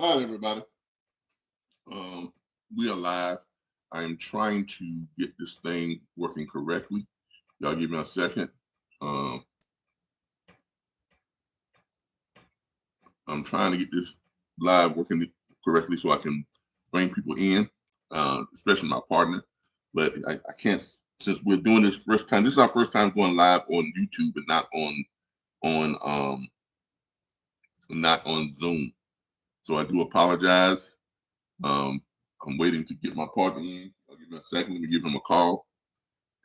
All right, everybody. We are live. I am trying to get this thing working correctly. Y'all give me a second. I'm trying to get this live working correctly so I can bring people in, especially my partner. But I can't, since we're doing this first time. This is our first time going live on YouTube and not on Zoom. So I do apologize. I'm waiting to get my partner in. I'll give him a second. Let me give him a call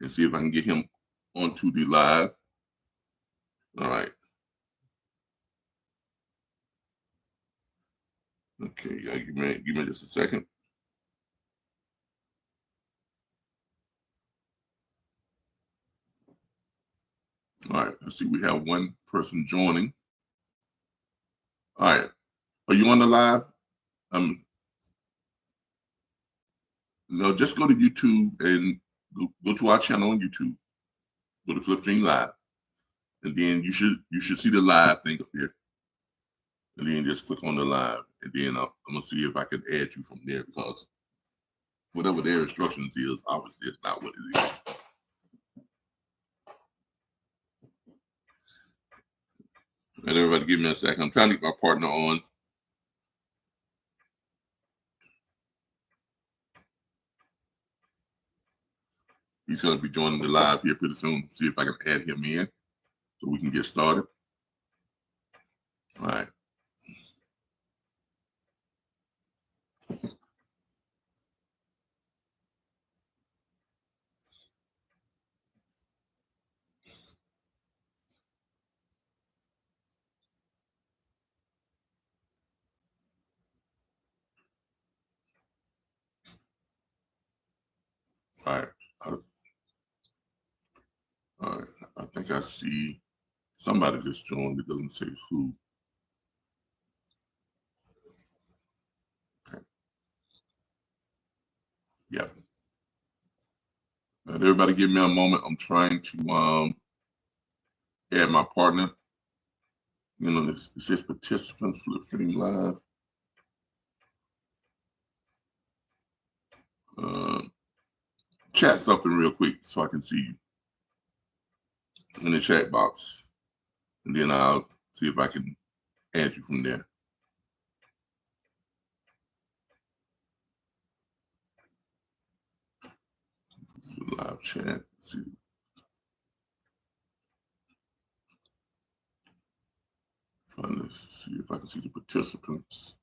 and see if I can get him onto the live. All right. Okay, give me just a second. All right, I see we have one person joining. All right, are you on the live? No, just go to YouTube and go to our channel on YouTube. Go to Flipstream Live, and then you should see the live thing up here. And then just click on the live, and then I'm gonna see if I can add you from there, because whatever their instructions is, obviously it's not what it is. And everybody give me a second. I'm trying to get my partner on. He's going to be joining the live here pretty soon. See if I can add him in so we can get started. All right. All right. All right. I think I see somebody just joined. It doesn't say who. Okay. Yep. And everybody give me a moment. I'm trying to add my partner. You know, it says participants, Flipstream Live. Chat something real quick so I can see you in the chat box. And then I'll see if I can add you from there. Live chat. Let's see. Trying to see if I can see the participants.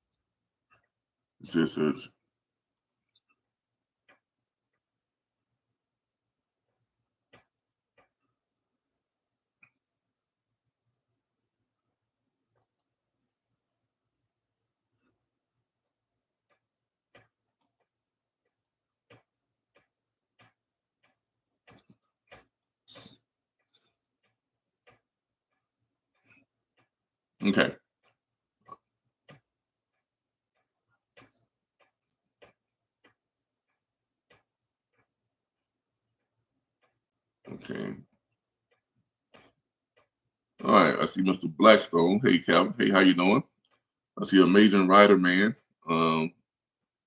It says okay. Okay. All right. I see Mr. Blackstone. Hey, Calvin. Hey, how you doing? I see Amazing Rider Man.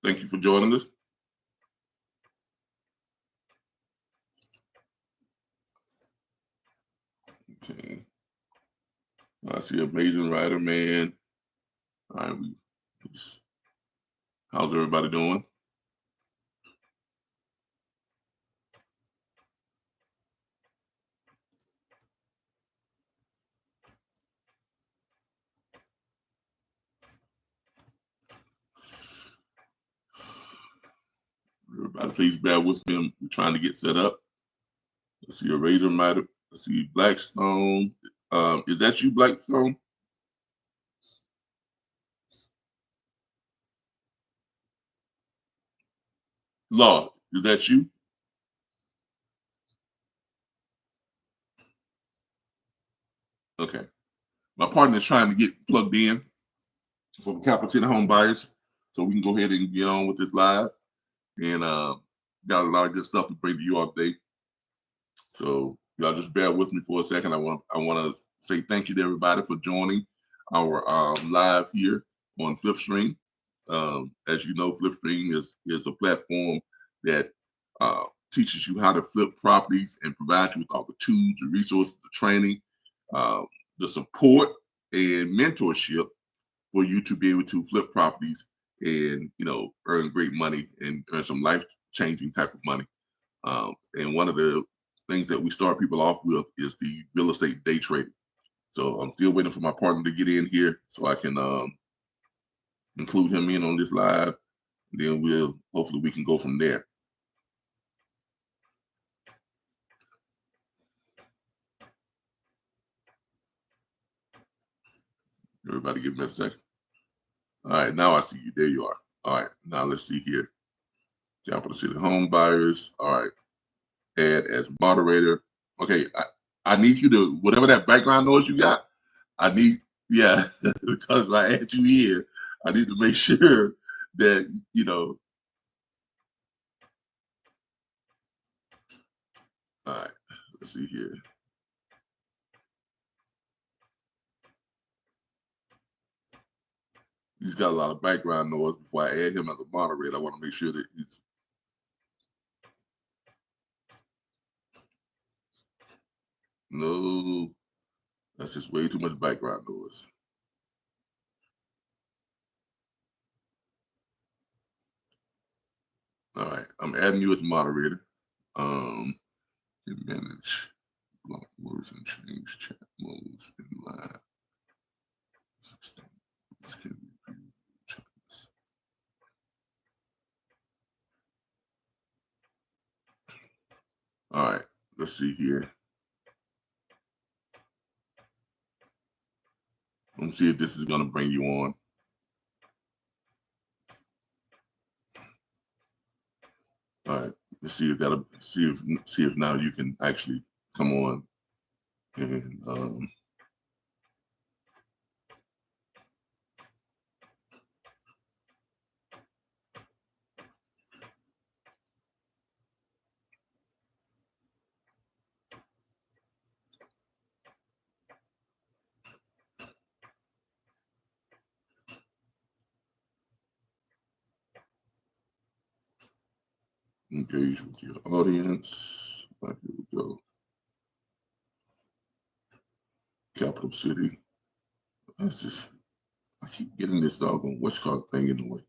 Thank you for joining us. Okay. I see Amazing Rider Man. All right. How's everybody doing? Everybody, please bear with me. We're trying to get set up. I see a Razor Rider. I see Blackstone. Is that you, Blackstone? Law, is that you? Okay. My partner is trying to get plugged in for the Capital City home buyers, so we can go ahead and get on with this live. And got a lot of good stuff to bring to you all today. So y'all just bear with me for a second. I want to say thank you to everybody for joining our live here on Flipstream. As you know, Flipstream is a platform that uh, teaches you how to flip properties and provides you with all the tools, the resources, the training, uh, the support, and mentorship for you to be able to flip properties and earn great money and earn some life changing type of money. And one of the things that we start people off with is the real estate day trading. So I'm still waiting for my partner to get in here so I can include him in on this live. And then hopefully we can go from there. Everybody give me a second. All right, now I see you. There you are. All right, now let's see here. Capital City home buyers. All right, add as moderator. Okay, I need you to, whatever that background noise you got, I need, yeah, because if I add you here, I need to make sure that, all right, let's see here. He's got a lot of background noise. Before I add him as a moderator, I want to make sure that he's, no, that's just way too much background noise. All right, I'm adding you as moderator. Can manage block modes and change chat modes in live. This can be checklists. All right, let's see here. Let's see if this is going to bring you on. All right, let's see if that'll see if now you can actually come on and engage with your audience. All right, here we go. Capital City. That's just, I keep getting this doggone what's called thing in the way.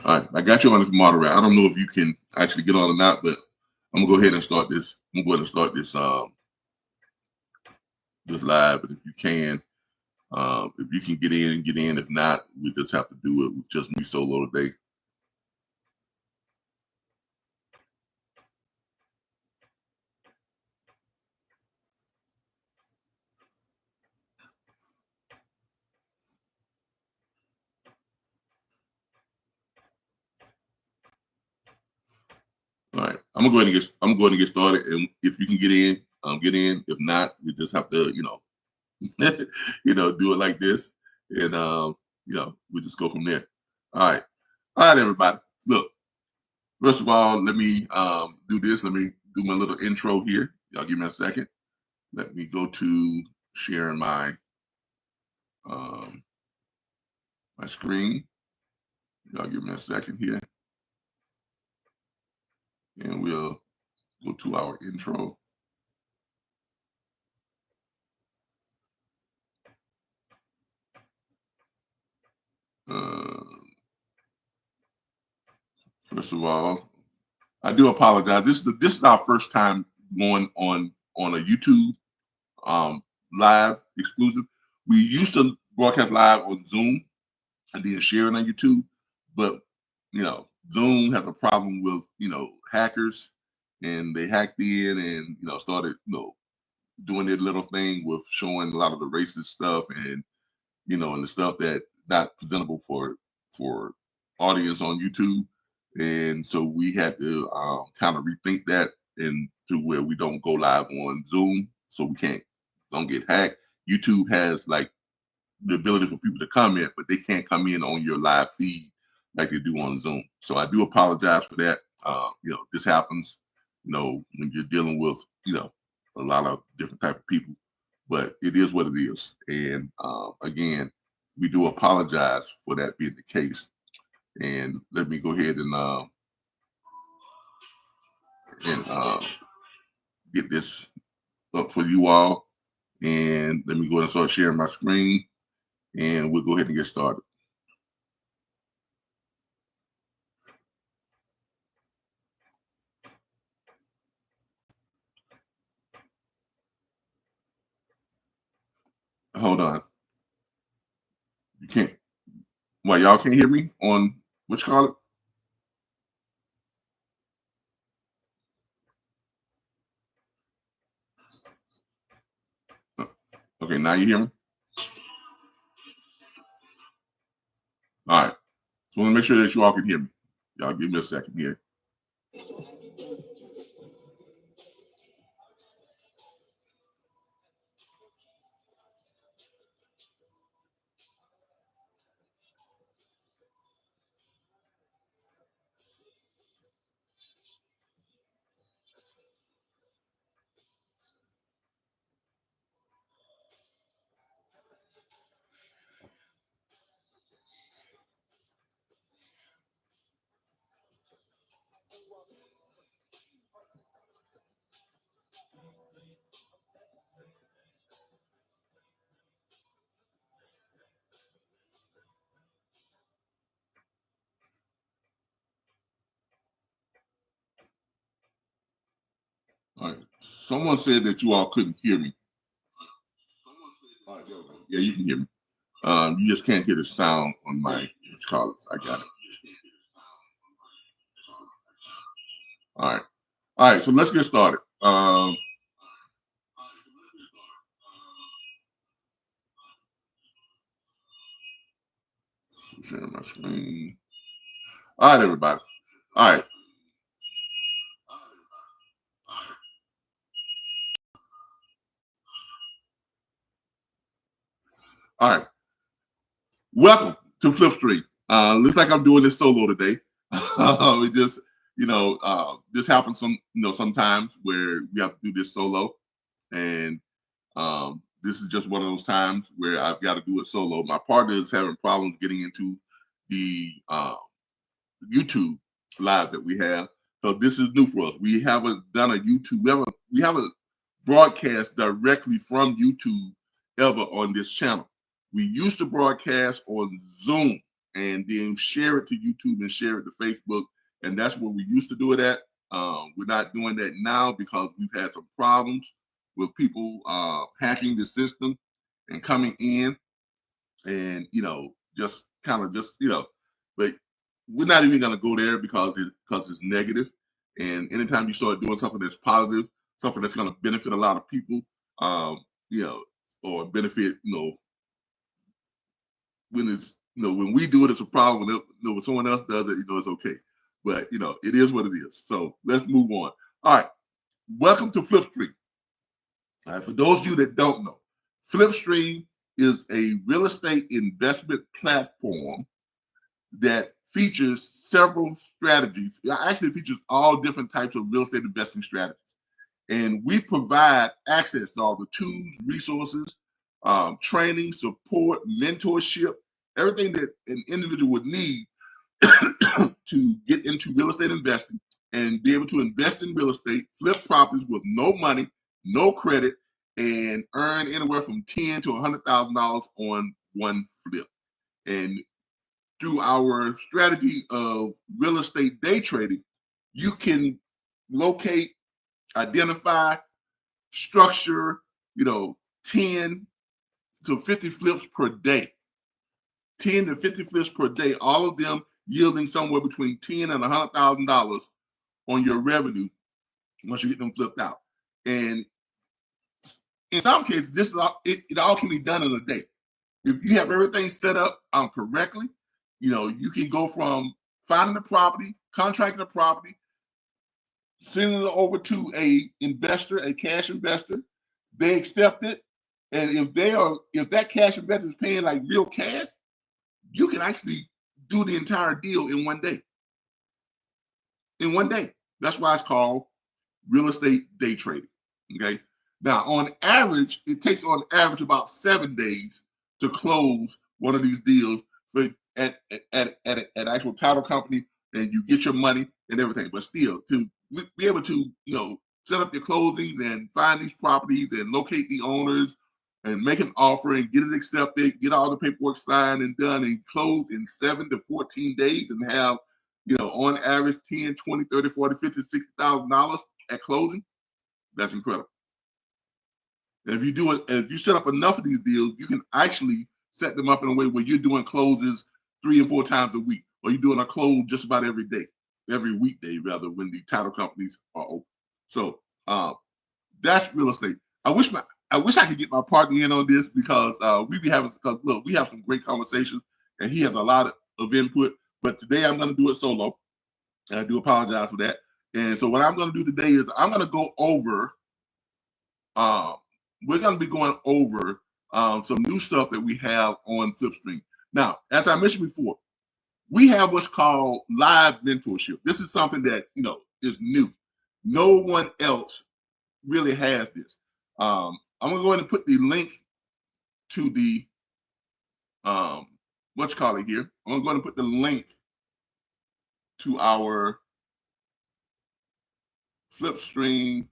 All right, I got you on as moderator. I don't know if you can actually get on or not, but I'm gonna go ahead and start this. I'm going to start this this live. But if you can, if you can get in, get in. If not, we just have to do it with just me solo today. All right, I'm going to get started, and if you can get in, get in. If not, we just have to, do it like this, and we just go from there. All right, everybody. Look, first of all, let me do this. Let me do my little intro here. Y'all give me a second. Let me go to sharing my my screen. Y'all give me a second here, and we'll go to our intro. First of all, I do apologize. This is our first time going on a YouTube live exclusive. We used to broadcast live on Zoom and then share it on YouTube, but Zoom has a problem with hackers, and they hacked in and started doing their little thing with showing a lot of the racist stuff and and the stuff that not presentable for audience on YouTube. And so we had to kind of rethink that and to where we don't go live on Zoom, so we don't get hacked. YouTube has like the ability for people to comment, but they can't come in on your live feed like they do on Zoom. So I do apologize for that. This happens. when you're dealing with, a lot of different type of people, but it is what it is. And again, we do apologize for that being the case. And let me go ahead and get this up for you all. And let me go ahead and start sharing my screen, and we'll go ahead and get started. Hold on. You can't. Why y'all can't hear me on which call it? Okay, now you hear me. All right. So I want to make sure that you all can hear me. Y'all give me a second here. All right. Someone said that you all couldn't hear me. All right, there we go. Yeah, you can hear me. You just can't hear the sound on my callers. I got it. All right. All right. So let's get started. Sharing my screen. All right, everybody. All right. All right. Welcome to Flip Street. Looks like I'm doing this solo today. It just, this happens sometimes where we have to do this solo, and this is just one of those times where I've got to do it solo. My partner is having problems getting into the YouTube live that we have, so this is new for us. We haven't done a YouTube. We haven't broadcast directly from YouTube ever on this channel. We used to broadcast on Zoom and then share it to YouTube and share it to Facebook, and that's where we used to do it at. We're not doing that now because we've had some problems with people hacking the system and coming in, and just kind of but we're not even going to go there because it's negative. And anytime you start doing something that's positive, something that's going to benefit a lot of people, um, or benefit, when it's when we do it, it's a problem. When someone else does it, it's okay. But it is what it is. So let's move on. All right, welcome to Flip Street. All right, for those of you that don't know, Flipstream is a real estate investment platform that features several strategies. It actually features all different types of real estate investing strategies. And we provide access to all the tools, resources, training, support, mentorship, everything that an individual would need to get into real estate investing and be able to invest in real estate, flip properties with no money, no credit, and earn anywhere from $10,000 to $100,000 on one flip. And through our strategy of real estate day trading, you can locate, identify, structure, 10 to 50 flips per day. 10 to 50 flips per day, all of them yielding somewhere between $10,000 and $100,000 on your revenue once you get them flipped out. And in some cases, this is it all can be done in a day. If you have everything set up correctly, you can go from finding the property, contracting the property, sending it over to a investor, a cash investor. They accept it, and if that cash investor is paying like real cash, you can actually do the entire deal in one day. In one day. That's why it's called real estate day trading. Okay. Now, on average, it takes on average about 7 days to close one of these deals for at actual title company, and you get your money and everything. But still, to be able to set up your closings and find these properties and locate the owners and make an offer and get it accepted, get all the paperwork signed and done, and close in 7 to 14 days and have on average 10, 20, 30, 40, 50, $60,000 at closing. That's incredible. And if you set up enough of these deals, you can actually set them up in a way where you're doing closes 3 and 4 times a week, or you're doing a close just about every day, every weekday rather, when the title companies are open. So that's real estate. I wish I could get my partner in on this, because we have some great conversations, and he has a lot of input. But today I'm going to do it solo, and I do apologize for that. And so what I'm going to do today is I'm going to go over. We're going to be going over some new stuff that we have on Flipstream. Now, as I mentioned before, we have what's called live mentorship. This is something that is new. No one else really has this. I'm going to go ahead and put the link to the what's called it here. I'm going to go ahead and put the link to our Flipstream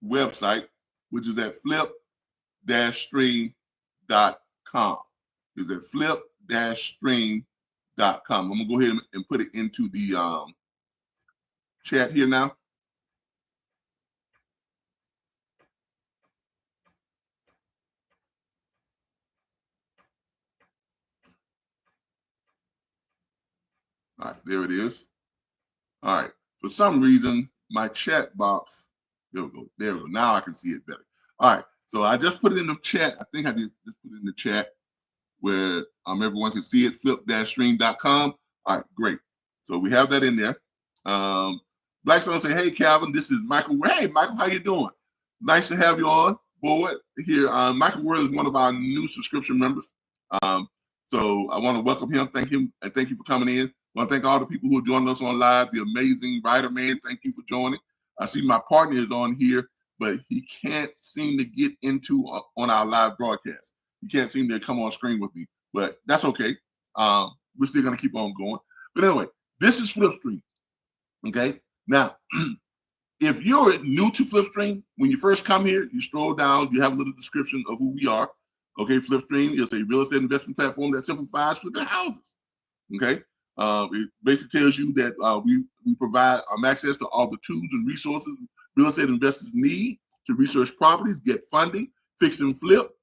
website, which is at flip-stream.com. Is at flip-stream.com. I'm gonna go ahead and put it into the chat here now. All right, there it is. All right. For some reason, my chat box. There we go. There we go. Now I can see it better. All right. So I just put it in the chat. I think I did just put it in the chat where everyone can see it. Flip-stream.com. All right, great. So we have that in there. Blackstone say, "Hey, Calvin, this is Michael. Hey, Michael, how you doing? Nice to have you on board here." Michael Ward is one of our new subscription members. So I want to welcome him. Thank him, and thank you for coming in. I want to thank all the people who are joining us on live. The amazing writer man, thank you for joining. I see my partner is on here, but he can't seem to get into on our live broadcast. He can't seem to come on screen with me, but that's okay. We're still going to keep on going. But anyway, this is Flipstream. Okay. Now, if you're new to Flipstream, when you first come here, you scroll down, you have a little description of who we are. Okay. Flipstream is a real estate investment platform that simplifies flipping houses. Okay. It basically tells you that we provide access to all the tools and resources real estate investors need to research properties, get funding, fix and flip,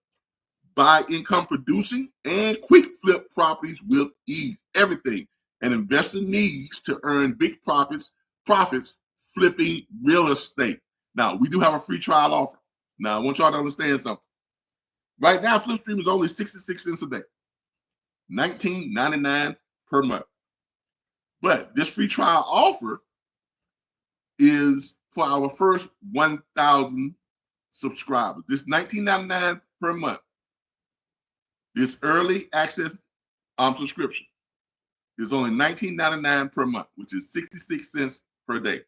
buy income producing, and quick flip properties with ease. Everything an investor needs to earn big profits flipping real estate. Now, we do have a free trial offer. Now, I want y'all to understand something. Right now, Flipstream is only 66 cents a day, $19.99 per month. But this free trial offer is for our first 1,000 subscribers. This $19.99 per month. This early access subscription is only $19.99 per month, which is 66 cents per day.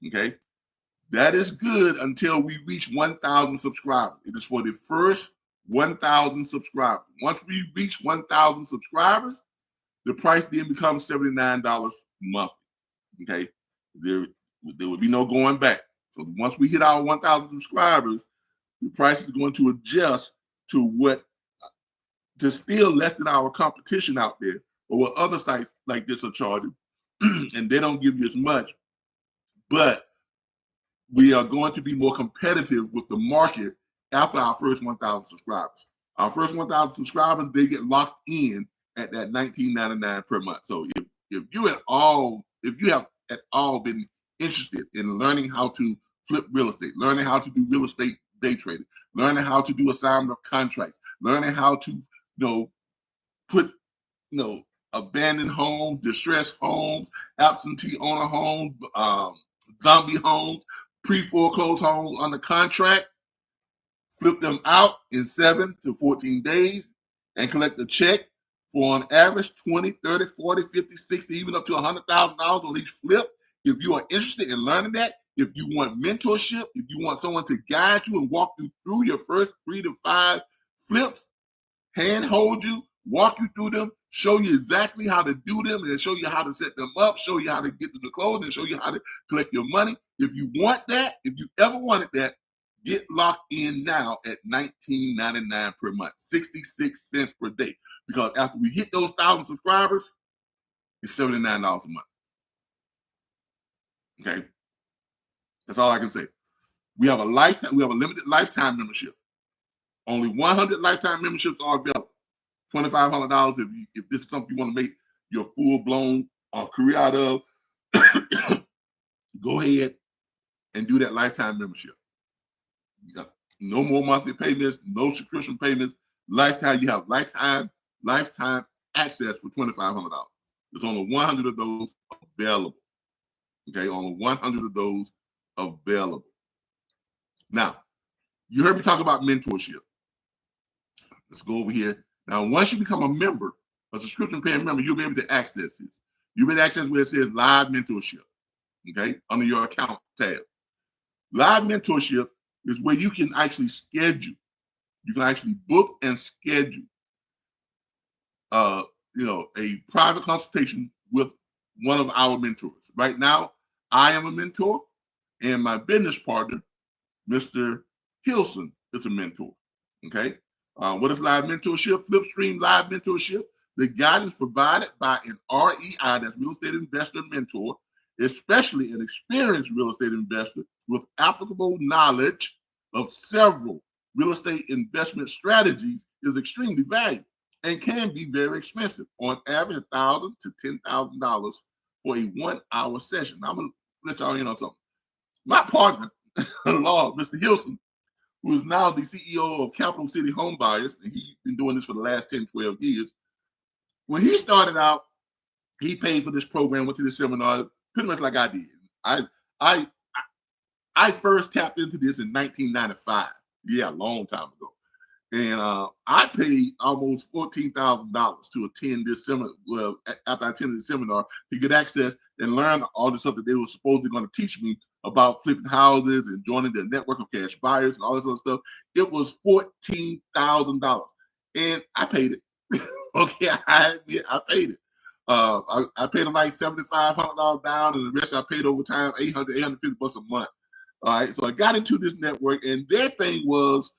Okay, that is good until we reach 1,000 subscribers. It is for the first 1,000 subscribers. Once we reach 1,000 subscribers, the price then becomes $79 monthly. Okay, there will be no going back. So once we hit our 1,000 subscribers, the price is going to adjust to still less than our competition out there, or what other sites like this are charging, and they don't give you as much. But we are going to be more competitive with the market after our first 1,000 subscribers. Our first 1,000 subscribers, they get locked in at that $19.99 per month. So if you have at all been interested in learning how to flip real estate, learning how to do real estate day trading, learning how to do assignment of contracts, learning how to put abandoned homes, distressed homes, absentee owner homes, zombie homes, pre-foreclosed homes under contract, flip them out in 7 to 14 days, and collect a check for on average 20, 30, 40, 50, 60, even up to $100,000 on each flip. If you are interested in learning that, if you want mentorship, if you want someone to guide you and walk you through your first 3 to 5 flips, handhold you, walk you through them, show you exactly how to do them, and show you how to set them up, show you how to get to the close, and show you how to collect your money. If you want that, if you ever wanted that, get locked in now at $19.99 per month, 66 cents per day. Because after we hit those 1,000 subscribers, it's $79 a month. Okay, that's all I can say. We have a limited lifetime membership. Only 100 lifetime memberships are available. $2,500 if this is something you want to make your full-blown career out of. Go ahead and do that lifetime membership. You got no more monthly payments, no subscription payments. Lifetime, you have lifetime access for $2,500. There's only 100 of those available. Okay, only 100 of those available. Now, you heard me talk about mentorship. Let's go over here. Now, once you become a member, a subscription paying member, you'll be able to access this. You'll be able to access where it says live mentorship, okay, under your account tab. Live mentorship is where you can actually schedule. You can actually book and schedule, a private consultation with one of our mentors. Right now, I am a mentor, and my business partner, Mr. Hilson, is a mentor. Okay. What is live mentorship? Flipstream live mentorship. The guidance provided by an REI, that's real estate investor mentor, especially an experienced real estate investor with applicable knowledge of several real estate investment strategies, is extremely valuable and can be very expensive. On average, $1,000 to $10,000 for a 1-hour session. Now, I'm gonna let y'all in on something. My partner, Lord, Mr. Hilson, who is now the CEO of Capital City Home Buyers, and he's been doing this for the last 10, 12 years. When he started out, he paid for this program, went to the seminar, pretty much like I did. I first tapped into this in 1995. Yeah, a long time ago. And I paid almost $14,000 to attend this seminar. Well, after I attended the seminar, to get access and learn all the stuff that they were supposedly going to teach me about flipping houses and joining the network of cash buyers and all this other stuff. It was $14,000, and I paid it. Okay, I admit I paid it. I paid them like $7,500 down, and the rest I paid over time, $850 a month. All right, so I got into this network, and their thing was,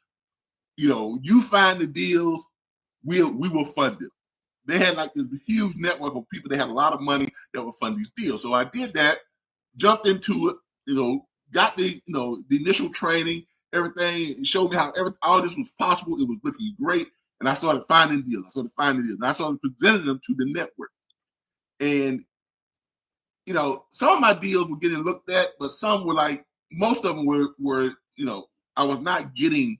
you find the deals, we will fund them. They had like this huge network of people that had a lot of money that would fund these deals. So I did that, jumped into it, got the initial training, everything. It showed me how all this was possible. It was looking great, and I started finding deals. And I started presenting them to the network. And some of my deals were getting looked at, but some were like, most of them were I was not getting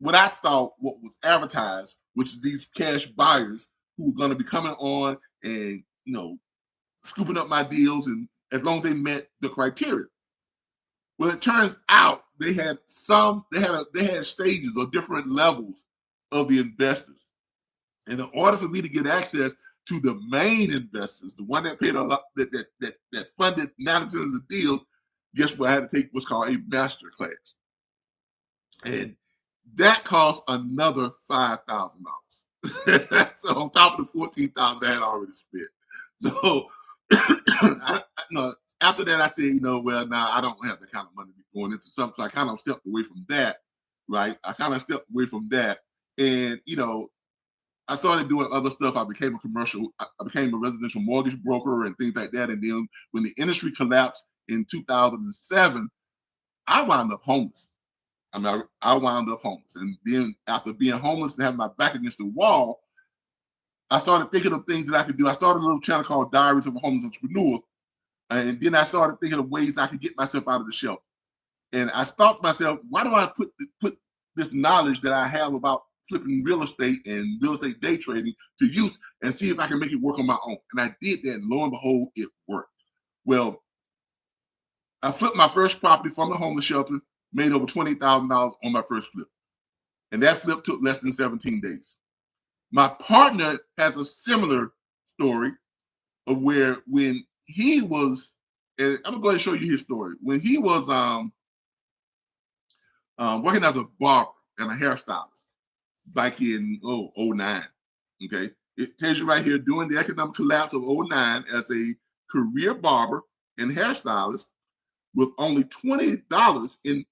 what I thought what was advertised, which is these cash buyers who were going to be coming on and scooping up my deals, and as long as they met the criteria. Well, it turns out they had stages or different levels of the investors. And in order for me to get access to the main investors, the one that paid a lot, that funded 90% of the deals, guess what? I had to take what's called a master class. And that cost another $5,000. So on top of the $14,000 I had already spent. So after that, I said, well, now I don't have the kind of money to be going into something. So I kind of stepped away from that, right? And I started doing other stuff. I became a residential mortgage broker and things like that. And then when the industry collapsed in 2007, I wound up homeless. I wound up homeless. And then after being homeless and having my back against the wall, I started thinking of things that I could do. I started a little channel called Diaries of a Homeless Entrepreneur. And then I started thinking of ways I could get myself out of the shelter. And I thought to myself, why do I put this knowledge that I have about flipping real estate and real estate day trading to use and see if I can make it work on my own? And I did that, and lo and behold, it worked. Well, I flipped my first property from the homeless shelter, made over $20,000 on my first flip. And that flip took less than 17 days. My partner has a similar story of where when he was, and I'm going to show you his story. When he was working as a barber and a hairstylist back in '09. Okay, it tells you right here during the economic collapse of '09, as a career barber and hairstylist with only $20 in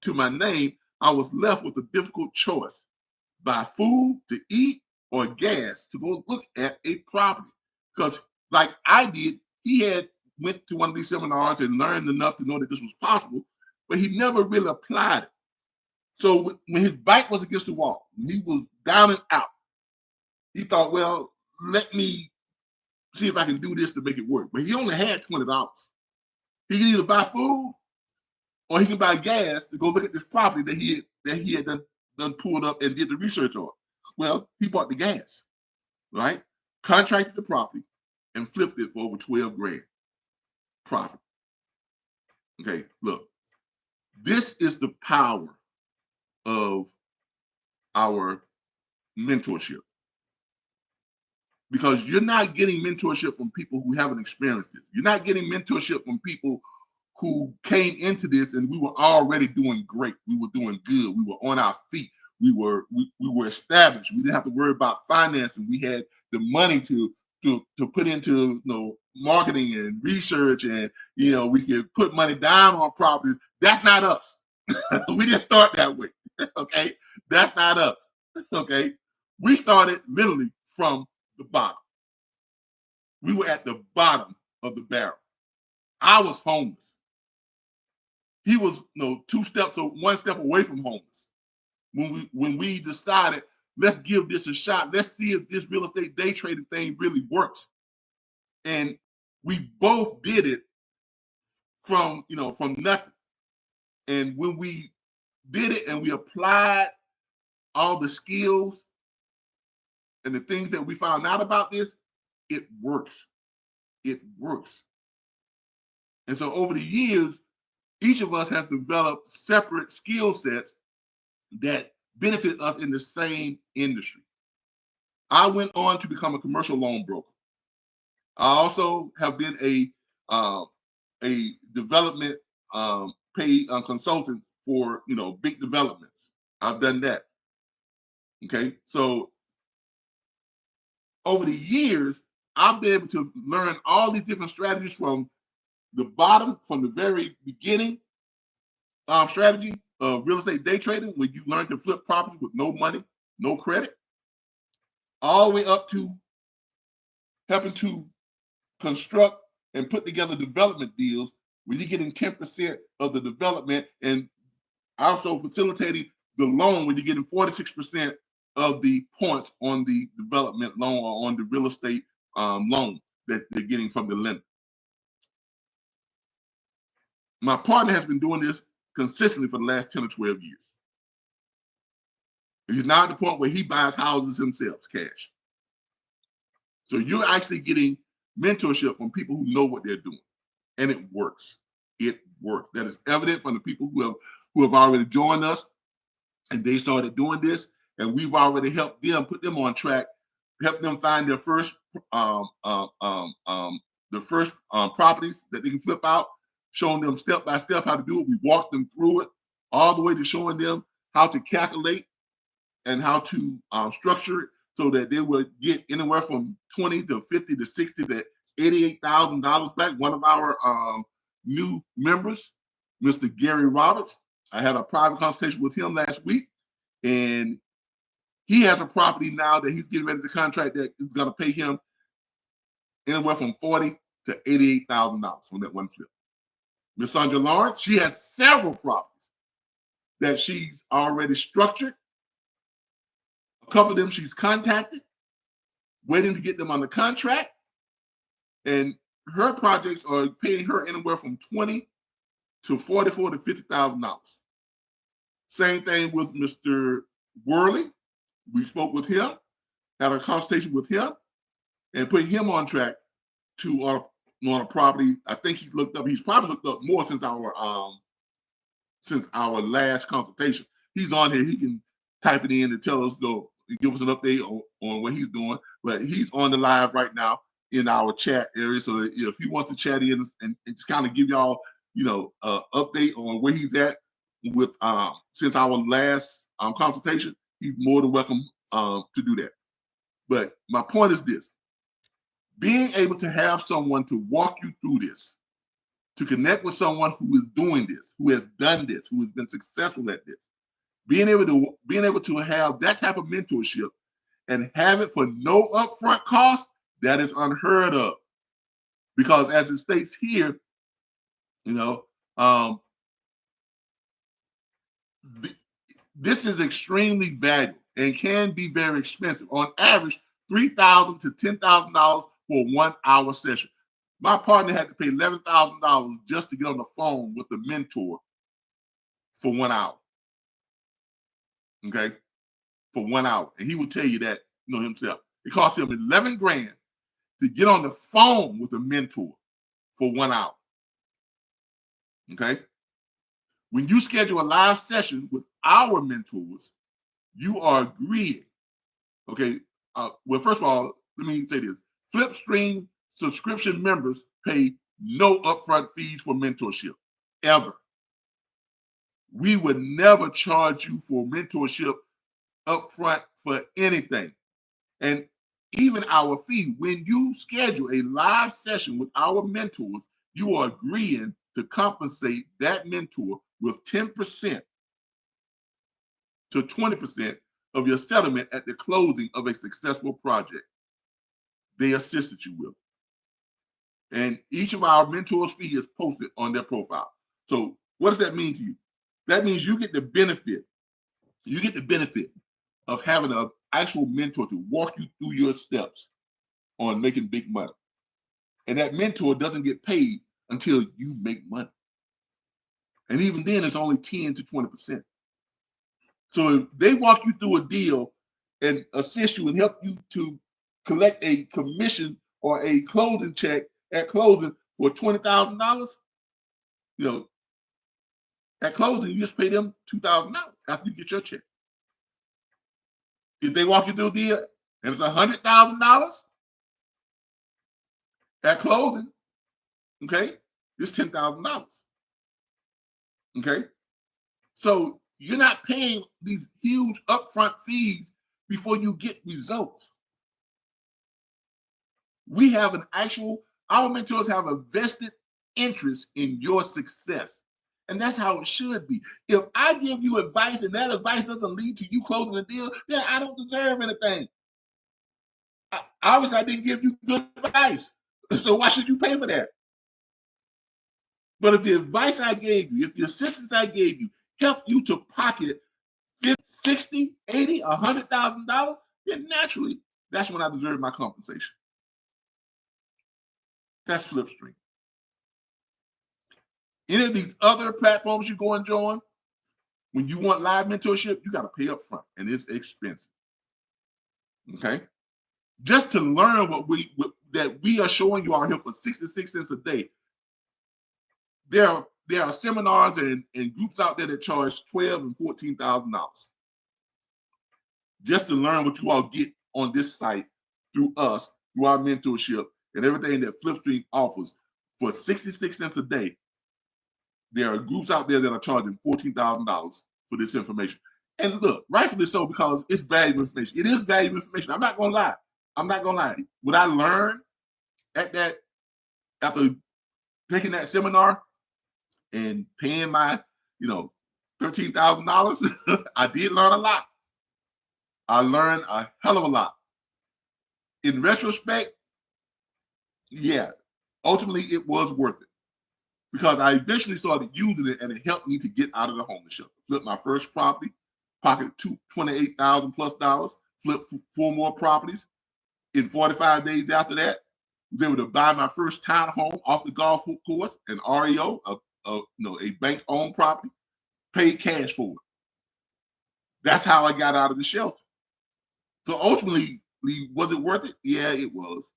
to my name, I was left with a difficult choice: buy food to eat or gas to go look at a property. Because like I did, he had went to one of these seminars and learned enough to know that this was possible, but he never really applied it. So when his back was against the wall, when he was down and out, he thought, well, let me see if I can do this to make it work. But he only had $20. He could either buy food or he could buy gas to go look at this property that he had done pulled up and did the research on. Well, he bought the gas, right? Contracted the property and flipped it for over 12 grand profit. Okay, look, this is the power of our mentorship, because you're not getting mentorship from people who haven't experienced this. You're not getting mentorship from people who came into this and we were already doing great. We were doing good. We were on our feet. We were established. We didn't have to worry about financing. We had the money to put into marketing and research, and we could put money down on properties. That's not us. We didn't start that way. Okay, that's not us. Okay, we started literally from the bottom. We were at the bottom of the barrel. I was homeless. He was one step away from homeless. When we decided, let's give this a shot. Let's see if this real estate day trading thing really works. And we both did it from nothing. And when we did it and we applied all the skills and the things that we found out about this, it works. It works. And so over the years, each of us has developed separate skill sets that benefit us in the same industry. I went on to become a commercial loan broker. I also have been a development paid consultant for big developments. I've done that. Okay, so over the years, I've been able to learn all these different strategies from the bottom, from the very beginning strategy of real estate day trading, when you learn to flip properties with no money, no credit, all the way up to helping to construct and put together development deals where you're getting 10% of the development, and also facilitating the loan where you're getting 46% of the points on the development loan or on the real estate loan that they're getting from the lender. My partner has been doing this consistently for the last 10 or 12 years. He's now at the point where he buys houses himself, cash. So you're actually getting mentorship from people who know what they're doing, and it works. It works. That is evident from the people who have already joined us, and they started doing this, and we've already helped them, put them on track, help them find their first properties that they can flip out, showing them step by step how to do it. We walked them through it, all the way to showing them how to calculate and how to structure it so that they would get anywhere from 20 to 50 to 60 to $88,000 back. One of our new members, Mr. Gary Roberts, I had a private conversation with him last week, and he has a property now that he's getting ready to contract that is going to pay him anywhere from $40,000 to $88,000 on that one flip. Miss Sandra Lawrence, she has several properties that she's already structured. A couple of them she's contacted, waiting to get them on the contract. And her projects are paying her anywhere from $20,000 to $44,000 to $50,000. Same thing with Mr. Worley. We spoke with him, had a conversation with him, and put him on track to on a property. I think he's probably looked up more since our last consultation. He's on here. He can type it in and tell us give us an update on what he's doing. But he's on the live right now in our chat area. So if he wants to chat in and just kind of give y'all, update on where he's at with since our last consultation, he's more than welcome to do that. But my point is this: being able to have someone to walk you through this, to connect with someone who is doing this, who has done this, who has been successful at this, being able to have that type of mentorship and have it for no upfront cost, that is unheard of. Because as it states here, this is extremely valuable and can be very expensive. On average, $3,000 to $10,000 for a 1 hour session. My partner had to pay $11,000 just to get on the phone with the mentor for 1 hour. Okay, for 1 hour, and he would tell you that himself. It cost him 11 grand to get on the phone with a mentor for 1 hour. Okay, when you schedule a live session with our mentors, you are agreeing. Okay, well, first of all, let me say this: Flipstream subscription members pay no upfront fees for mentorship ever. We would never charge you for mentorship upfront for anything. And even our fee, when you schedule a live session with our mentors, you are agreeing to compensate that mentor with 10% to 20% of your settlement at the closing of a successful project they assisted you with. And each of our mentors' fee is posted on their profile. So what does that mean to you? That means you get the benefit. You get the benefit of having an actual mentor to walk you through your steps on making big money. And that mentor doesn't get paid until you make money. And even then, it's only 10 to 20%. So if they walk you through a deal and assist you and help you to collect a commission or a closing check at closing for $20,000, at closing, you just pay them $2,000 after you get your check. If they walk you through a deal and it's $100,000 at closing, okay, it's $10,000. Okay, so you're not paying these huge upfront fees before you get results. We have our mentors have a vested interest in your success. And that's how it should be. If I give you advice and that advice doesn't lead to you closing a deal, then I don't deserve anything. Obviously, I didn't give you good advice. So why should you pay for that? But if the advice I gave you, if the assistance I gave you helped you to pocket $50, $60, $80, $100,000, then naturally, that's when I deserve my compensation. That's Flipstream. Any of these other platforms you go and join, when you want live mentorship, you got to pay up front, and it's expensive. Okay? Just to learn what we are showing you out here for 66 cents a day, there are seminars and groups out there that charge $12,000 and $14,000 just to learn what you all get on this site through us, through our mentorship, and everything that Flipstream offers for 66 cents a day. There are groups out there that are charging $14,000 for this information. And look, rightfully so, because it's valuable information. It is valuable information. I'm not going to lie. What I learned after taking that seminar and paying my, $13,000, I did learn a lot. I learned a hell of a lot. In retrospect, yeah, ultimately it was worth it. Because I eventually started using it and it helped me to get out of the homeless shelter. Flipped my first property, pocketed $28,000 plus, flipped 4 more properties. In 45 days after that, was able to buy my first townhome off the golf course, an REO, a bank-owned property, paid cash for it. That's how I got out of the shelter. So ultimately, was it worth it? Yeah, it was.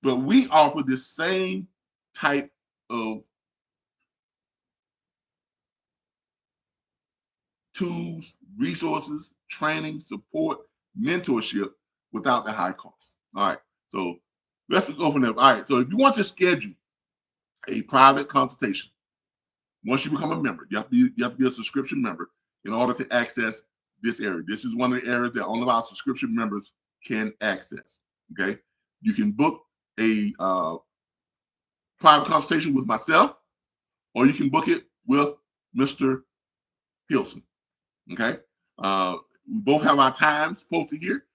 But we offer the same type of tools, resources, training, support, mentorship without the high cost. All right. So let's go from there. All right. So if you want to schedule a private consultation, once you become a member, you have to be a subscription member in order to access this area. This is one of the areas that only our subscription members can access. Okay. You can book a private consultation with myself, or you can book it with Mr. Hilson. Okay. We both have our times posted here.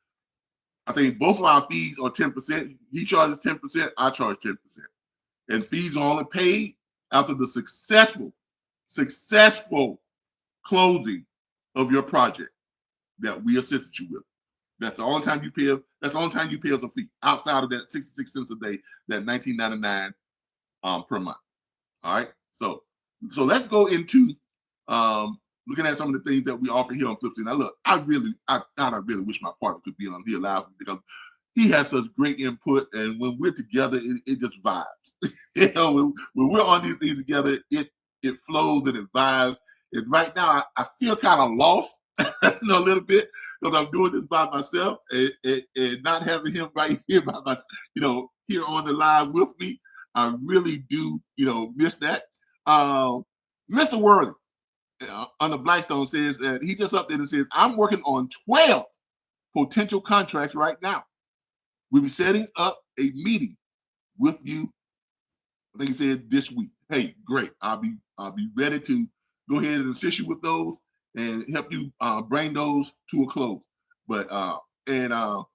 I think both of our fees are 10%. He charges 10%, I charge 10%. And fees are only paid after the successful closing of your project that we assisted you with. That's the only time you pay. That's the only time you pay us a fee outside of that 66 cents a day, that $19.99 per month. All right. So let's go into looking at some of the things that we offer here on Flipstream. Now, look, I really wish my partner could be on here live, because he has such great input, and when we're together, it just vibes. You know, when we're on these things together, it flows and it vibes. And right now, I feel kind of lost a little bit, because I'm doing this by myself, and not having him right here by my, here on the live with me. I really do, miss that. Mr. Worley on the Blackstone says that he just updated and says, I'm working on 12 potential contracts right now. We'll be setting up a meeting with you. I think he said this week. Hey, great. I'll be ready to go ahead and assist you with those and help you bring those to a close. But now,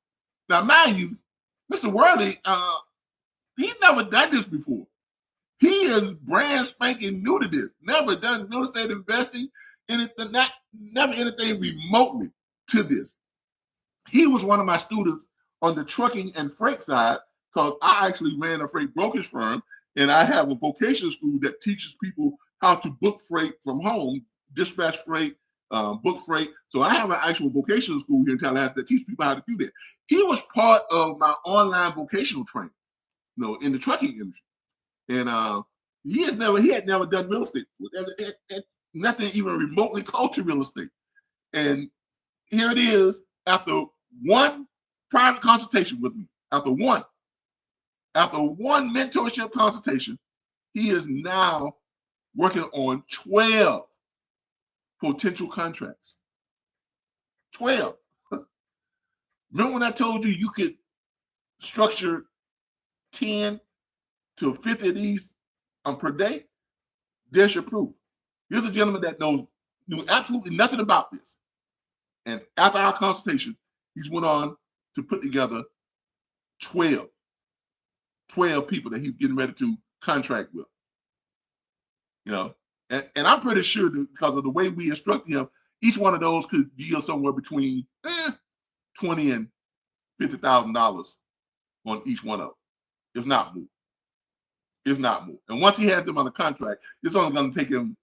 mind you, Mr. Worley, he's never done this before. He is brand spanking new to this. Never done real estate investing, anything, never anything remotely to this. He was one of my students on the trucking and freight side, because I actually ran a freight brokerage firm, and I have a vocational school that teaches people how to book freight from home, dispatch freight, book freight. So I have an actual vocational school here in Tallahassee that teaches people how to do that. He was part of my online vocational training, in the trucking industry. And he had never done real estate before. Nothing even remotely close to real estate. And here it is, after one private consultation with me, after one mentorship consultation, he is now working on 12 potential contracts. 12. Remember when I told you you could structure 10 to 50 of these per day? There's your proof. Here's a gentleman that knew absolutely nothing about this. And after our consultation, he's went on to put together 12 people that he's getting ready to contract with. And I'm pretty sure that because of the way we instruct him, each one of those could yield somewhere between $20,000 and $50,000 on each one of them, if not more. And once he has them on the contract, it's only going to take him,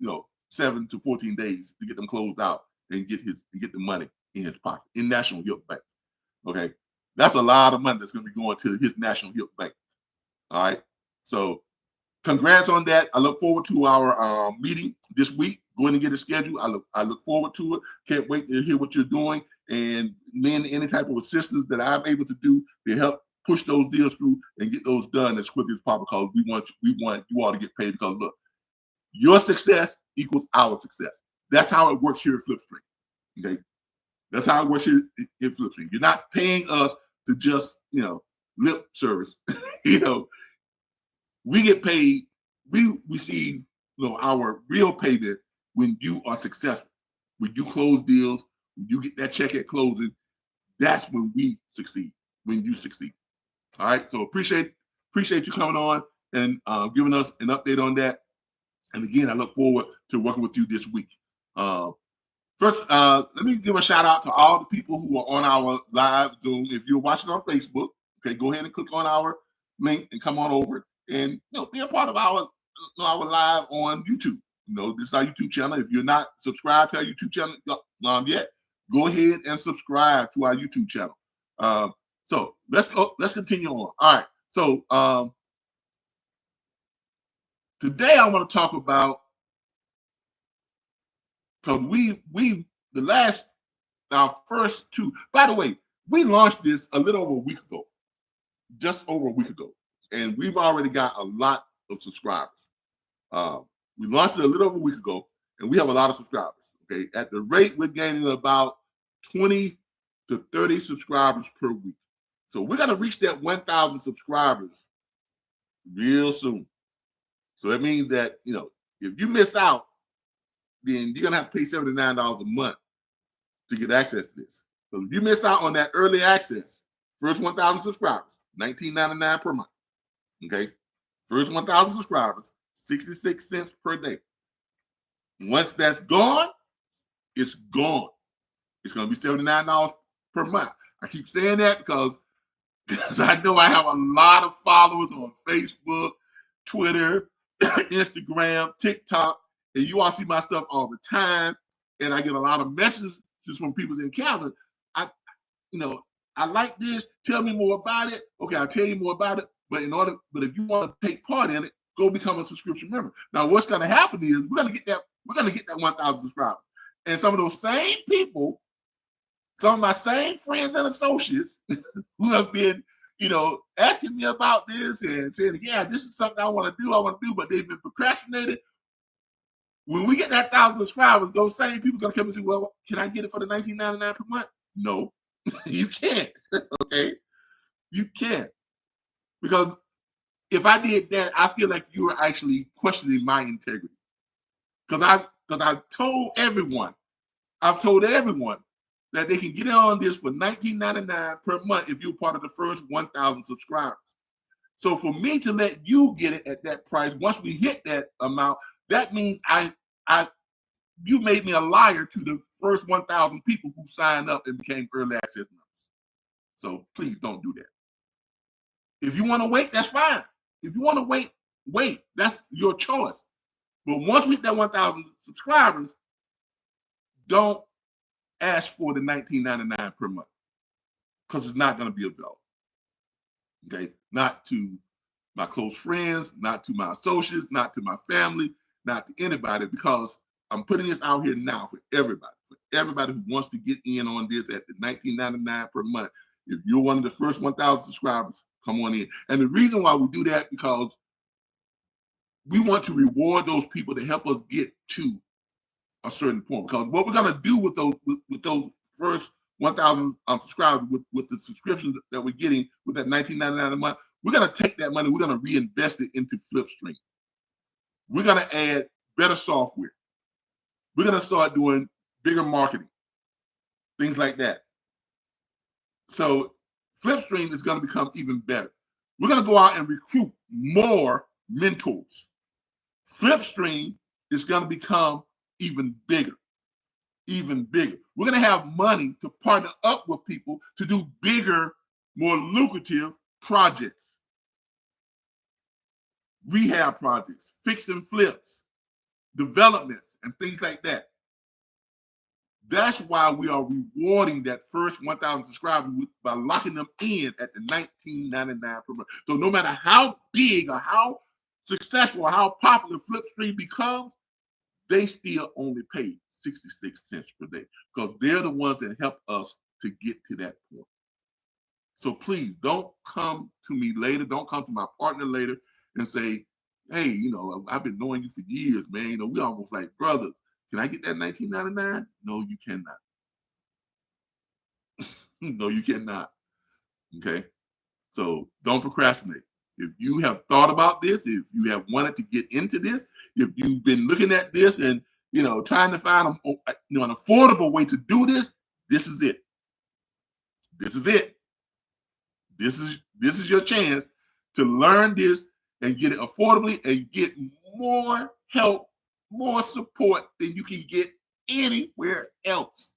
7 to 14 days to get them closed out and get the money in his pocket in National Hill Bank. Okay, that's a lot of money that's going to be going to his National Hill Bank. All right, so congrats on that. I look forward to our meeting this week. Go ahead and get it scheduled. I look forward to it. Can't wait to hear what you're doing, and then any type of assistance that I'm able to do to help push those deals through and get those done as quickly as possible, because we want you all to get paid, because look, your success equals our success. That's how it works here at Flipstream. Okay, that's how it works here in Flipstream. You're not paying us to just lip service. We get paid. We receive our real payment when you are successful. When you close deals, when you get that check at closing, that's when we succeed. When you succeed. All right. So appreciate you coming on and giving us an update on that. And again, I look forward to working with you this week. First, let me give a shout out to all the people who are on our live Zoom. If you're watching on Facebook, okay, go ahead and click on our link and come on over and be a part of our live on YouTube. This is our YouTube channel. If you're not subscribed to our YouTube channel yet, go ahead and subscribe to our YouTube channel. So let's go. Let's continue on. All right. So today I want to talk about, because the last our first two. By the way, we launched this a little over a week ago, just over a week ago, and we've already got a lot of subscribers. We launched it a little over a week ago, and we have a lot of subscribers. Okay, at the rate we're gaining about 20 to 30 subscribers per week. So we're gonna reach that 1,000 subscribers real soon. So that means that, you know, if you miss out, then you're gonna have to pay $79 a month to get access to this. So if you miss out on that early access, first 1,000 subscribers, $19.99 per month. Okay, first 1,000 subscribers, 66 cents per day. Once that's gone, it's gone. It's gonna be $79 per month. I keep saying that because I know I have a lot of followers on Facebook, Twitter, Instagram, TikTok, and you all see my stuff all the time. And I get a lot of messages from people in Canada. I like this. Tell me more about it. Okay, I'll tell you more about it. But if you want to take part in it, go become a subscription member. Now, what's going to happen is we're going to get that 1,000 subscribers, and some of those same people, some of my same friends and associates who have been, asking me about this and saying, yeah, this is something I want to do, but they've been procrastinating. When we get that 1,000 subscribers, those same people are going to come and say, well, can I get it for the $19.99 per month? No, you can't. Okay, you can't, because if I did that, I feel like you are actually questioning my integrity. Because I've told everyone that they can get on this for $19.99 per month if you're part of the first 1,000 subscribers. So for me to let you get it at that price, once we hit that amount, that means you made me a liar to the first 1,000 people who signed up and became early access members. So please don't do that. If you want to wait, that's fine. If you want to wait. That's your choice. But once we hit that 1,000 subscribers, don't ask for the $19.99 per month, because it's not going to be available. Okay, not to my close friends, not to my associates, not to my family, not to anybody, because I'm putting this out here now for everybody who wants to get in on this at the $19.99 per month. If you're one of the first 1,000 subscribers, come on in. And the reason why we do that, because we want to reward those people to help us get to a certain point. Because what we're going to do with those first 1,000 subscribers, with the subscriptions that we're getting with that $19.99 a month, we're going to take that money, we're going to reinvest it into Flipstream. We're going to add better software. We're going to start doing bigger marketing, things like that. So Flipstream is going to become even better. We're going to go out and recruit more mentors. Flipstream is going to become even bigger, even bigger. We're going to have money to partner up with people to do bigger, more lucrative projects, rehab projects, fix and flips, developments, and things like that. That's why we are rewarding that first 1,000 subscribers by locking them in at the $19.99 per month. So no matter how big or how successful or how popular Flipstream becomes, they still only pay 66 cents per day, because they're the ones that help us to get to that point. So please don't come to me later. Don't come to my partner later and say, hey, I've been knowing you for years, man. We almost like brothers. Can I get that $19.99? No, you cannot. No, you cannot. Okay? So don't procrastinate. If you have thought about this, if you have wanted to get into this, if you've been looking at this and trying to find an affordable way to do this, this is it. This is it. This is your chance to learn this and get it affordably and get more help, more support than you can get anywhere else.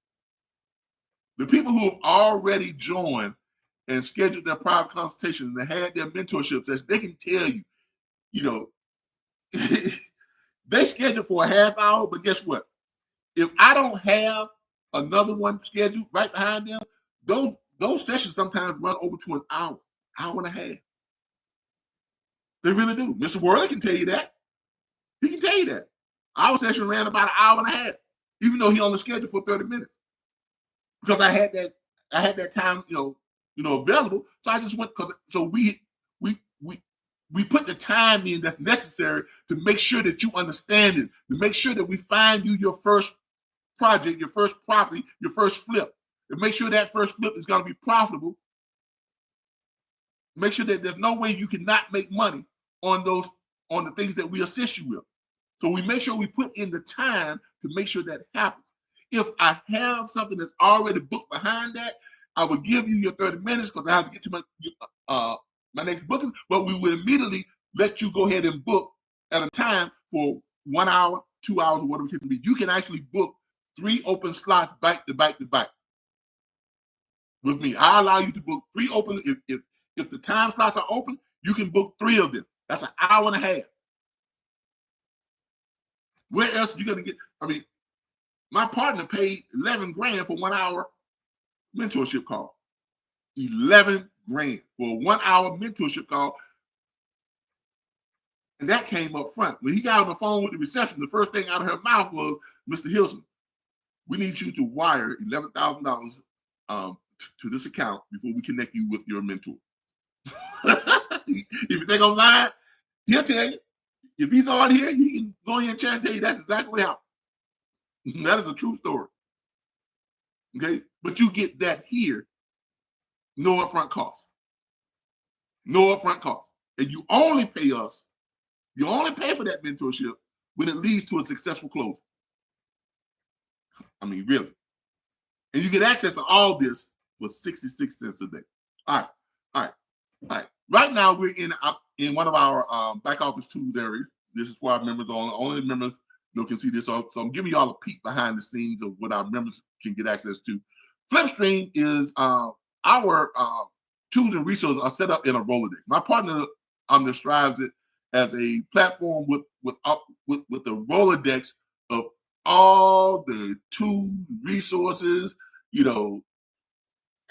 The people who have already joined and scheduled their private consultations and had their mentorship sessions, they can tell you, they schedule for a half hour, but guess what? If I don't have another one scheduled right behind them, those sessions sometimes run over to an hour and a half. They really do. Mr. Worley can tell you that. He can tell you that. Our session ran about an hour and a half, even though he only scheduled for 30 minutes. because I had that time, available. So I just went so we put the time in that's necessary to make sure that you understand it, to make sure that we find you your first project, your first property, your first flip, and make sure that first flip is going to be profitable. Make sure that there's no way you cannot make money on the things that we assist you with. So we make sure we put in the time to make sure that happens. If I have something that's already booked behind that, I will give you your 30 minutes because I have to get to my next booking, but we will immediately let you go ahead and book at a time for 1 hour, 2 hours, or whatever it can be. You can actually book 3 open slots back to back to back with me. I allow you to book 3 open. If the time slots are open, you can book 3 of them. That's an hour and a half. Where else are you going to get? I mean, my partner paid 11 grand for 1 hour mentorship call. 11 grand for a 1 hour mentorship call. And that came up front. When he got on the phone with the reception, the first thing out of her mouth was, Mr. Hilson, we need you to wire $11,000 to this account before we connect you with your mentor. If you think I'm lying, he'll tell you. If he's on here, he can go in and chat and tell you that's exactly how. That is a true story. Okay, but you get that here, no upfront cost. No upfront cost. And you only pay us, you only pay for that mentorship when it leads to a successful closing. I mean, really. And you get access to all this for 66 cents a day. All right, all right, all right. Right now, we're in one of our back office tools areas. This is for our members only. Only members can see this. So I'm giving you all a peek behind the scenes of what our members can get access to. Flipstream is our tools and resources are set up in a Rolodex. My partner describes it as a platform with the Rolodex of all the tools, resources,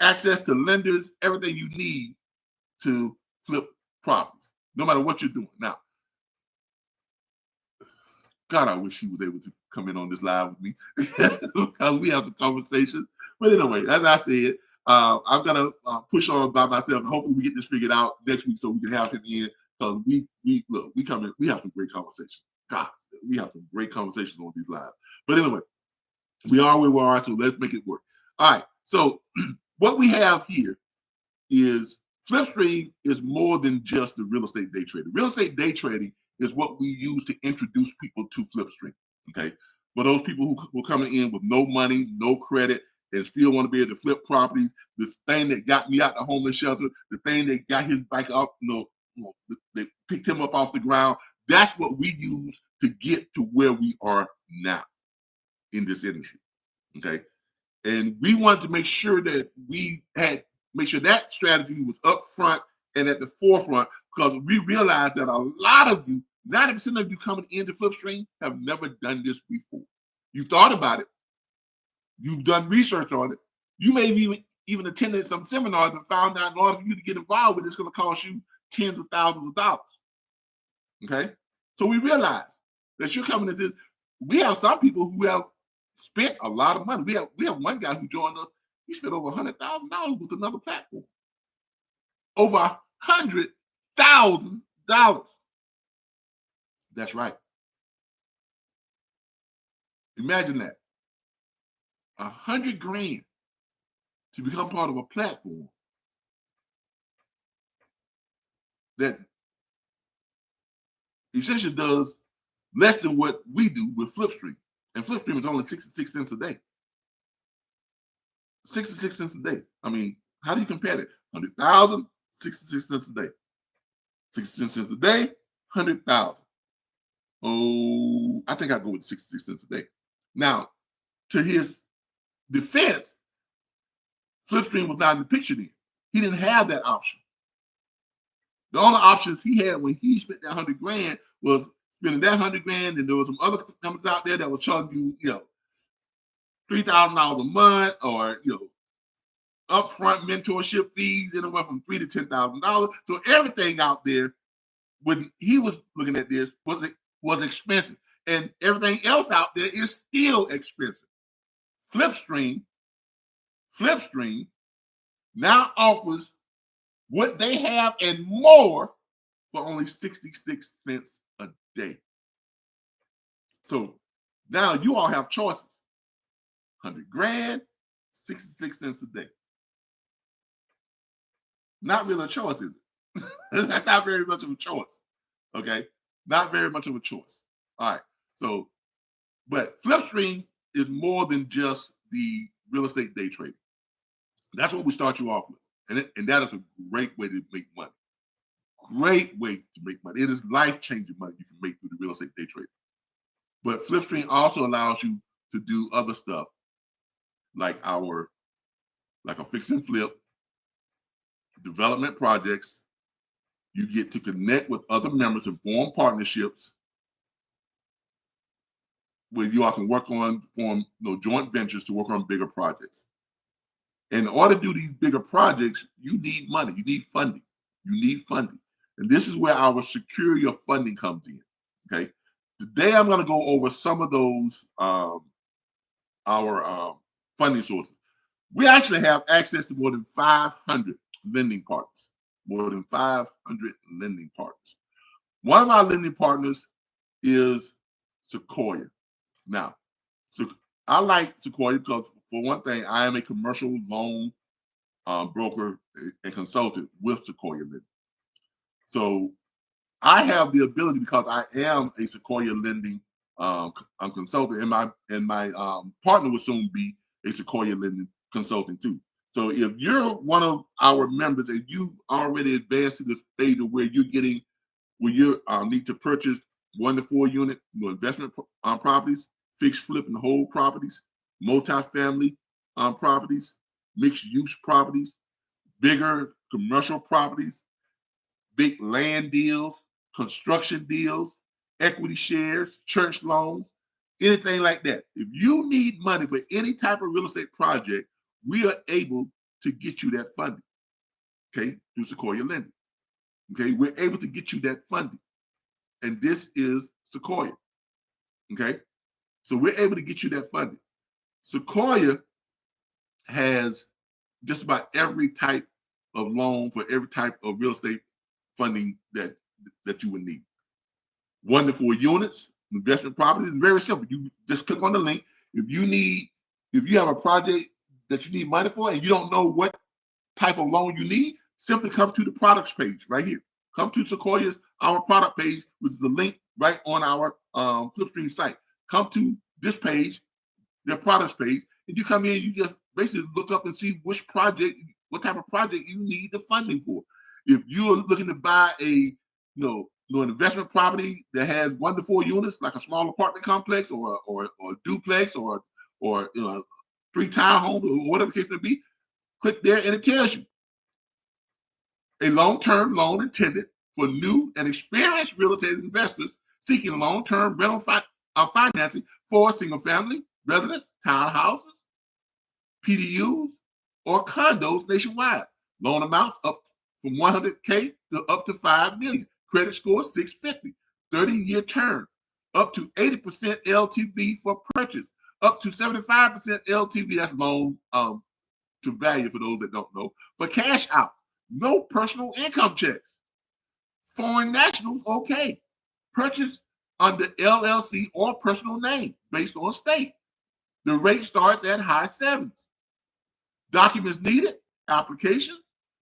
access to lenders, everything you need to flip properties, no matter what you're doing. Now, God, I wish he was able to come in on this live with me because we have some conversations. But anyway, as I said, I'm gonna push on by myself, and hopefully we get this figured out next week so we can have him in because we come in, we have some great conversations. God, we have some great conversations on these lives. But anyway, we are where we are, so let's make it work. All right, so what we have here is Flipstream is more than just the real estate day trading. Real estate day trading is what we use to introduce people to Flipstream. Okay, for those people who are coming in with no money, no credit, and still want to be able to flip properties, this thing that got me out the homeless shelter, the thing that got his bike up, they picked him up off the ground. That's what we use to get to where we are now in this industry. Okay, and we wanted to make sure that make sure that strategy was up front and at the forefront because we realized that a lot of you, 90% of you coming into Flipstream have never done this before. You thought about it. You've done research on it. You may have even attended some seminars and found out in order for you to get involved with it, it's going to cost you tens of thousands of dollars. Okay? So we realized that you're coming into this. We have some people who have spent a lot of money. We have one guy who joined us. He spent over $100,000 with another platform. Over $100,000. That's right. Imagine that. 100 grand to become part of a platform that essentially does less than what we do with Flipstream. And Flipstream is only 66 cents a day. 66 cents a day. I mean, how do you compare that? 100,000, 66 cents a day. 66 cents a day, 100,000. Oh, I think I'll go with 66 cents a day. Now, to his defense, Flipstream was not in the picture then. He didn't have that option. The only options he had when he spent that 100 grand was spending that 100 grand, and there was some other companies out there that was charging you, $3,000 a month, or upfront mentorship fees anywhere from $3,000 to $10,000. So everything out there, when he was looking at this, was expensive, and everything else out there is still expensive. Flipstream Flipstream now offers what they have and more for only 66 cents a day. So now you all have choices. 100 grand, 66 cents a day. Not really a choice, is it? That's not very much of a choice. Okay. Not very much of a choice. All right. So, but Flipstream is more than just the real estate day trading. That's what we start you off with. And that is a great way to make money. Great way to make money. It is life-changing money you can make through the real estate day trading. But Flipstream also allows you to do other stuff like a fix and flip, development projects. You get to connect with other members and form partnerships where you all can form joint ventures to work on bigger projects. In order to do these bigger projects, you need money. You need funding. You need funding. And this is where our security of funding comes in. Okay. Today, I'm going to go over some of those funding sources. We actually have access to more than 500 lending partners. More than 500 lending partners. One of our lending partners is Sequoia. Now, so I like Sequoia because, for one thing, I am a commercial loan broker and consultant with Sequoia Lending. So I have the ability, because I am a Sequoia Lending consultant, and my partner will soon be a Sequoia Lending consultant too. So if you're one of our members and you've already advanced to the stage of where you need to purchase 1 to 4 unit investment properties, fixed flip and hold properties, multifamily properties, mixed use properties, bigger commercial properties, big land deals, construction deals, equity shares, church loans, anything like that. If you need money for any type of real estate project, we are able to get you that funding, okay, through Sequoia Lending. Okay, we're able to get you that funding. And this is Sequoia, okay? So we're able to get you that funding. Sequoia has just about every type of loan for every type of real estate funding that you would need. 1 to 4 units, investment properties is very simple. You just click on the link. If you have a project that you need money for and you don't know what type of loan you need, simply come to the products page right here. Come to Sequoia's, our product page, which is the link right on our Flipstream site. Come to this page, their products page, and you come in, you just basically look up and see what type of project you need the funding for. If you're looking to buy an investment property that has 1 to 4 units, like a small apartment complex or a duplex or 3 townhomes or whatever the case may be, click there and it tells you a long-term loan intended for new and experienced real estate investors seeking long-term rental financing for single-family residence, townhouses, PDUs, or condos nationwide. Loan amounts up from $100K to up to $5 million. Credit score 650. 30-year term. Up to 80% LTV for purchase. Up to 75% LTV. That's loan to value for those that don't know. For cash out. No personal income checks. Foreign nationals, okay. Purchase under LLC or personal name based on state. The rate starts at high 7s. Documents needed, applications,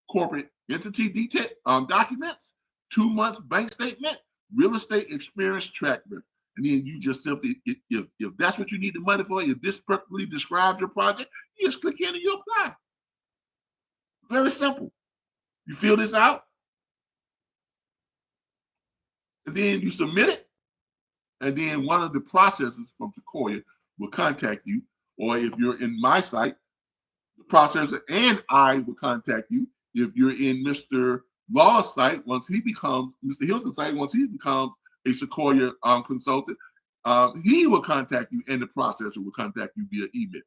corporate entity detail documents, 2 months bank statement, real estate experience track record. And then you just simply, if that's what you need the money for, if this perfectly describes your project, you just click in and you apply. Very simple. You fill this out, and then you submit it, and then one of the processors from Sequoia will contact you, or if you're in my site, the processor and I will contact you. If you're in Mr. Law's site, once he becomes Mr. Hilton's site, once he becomes a Sequoia consultant, he will contact you, and the processor will contact you via email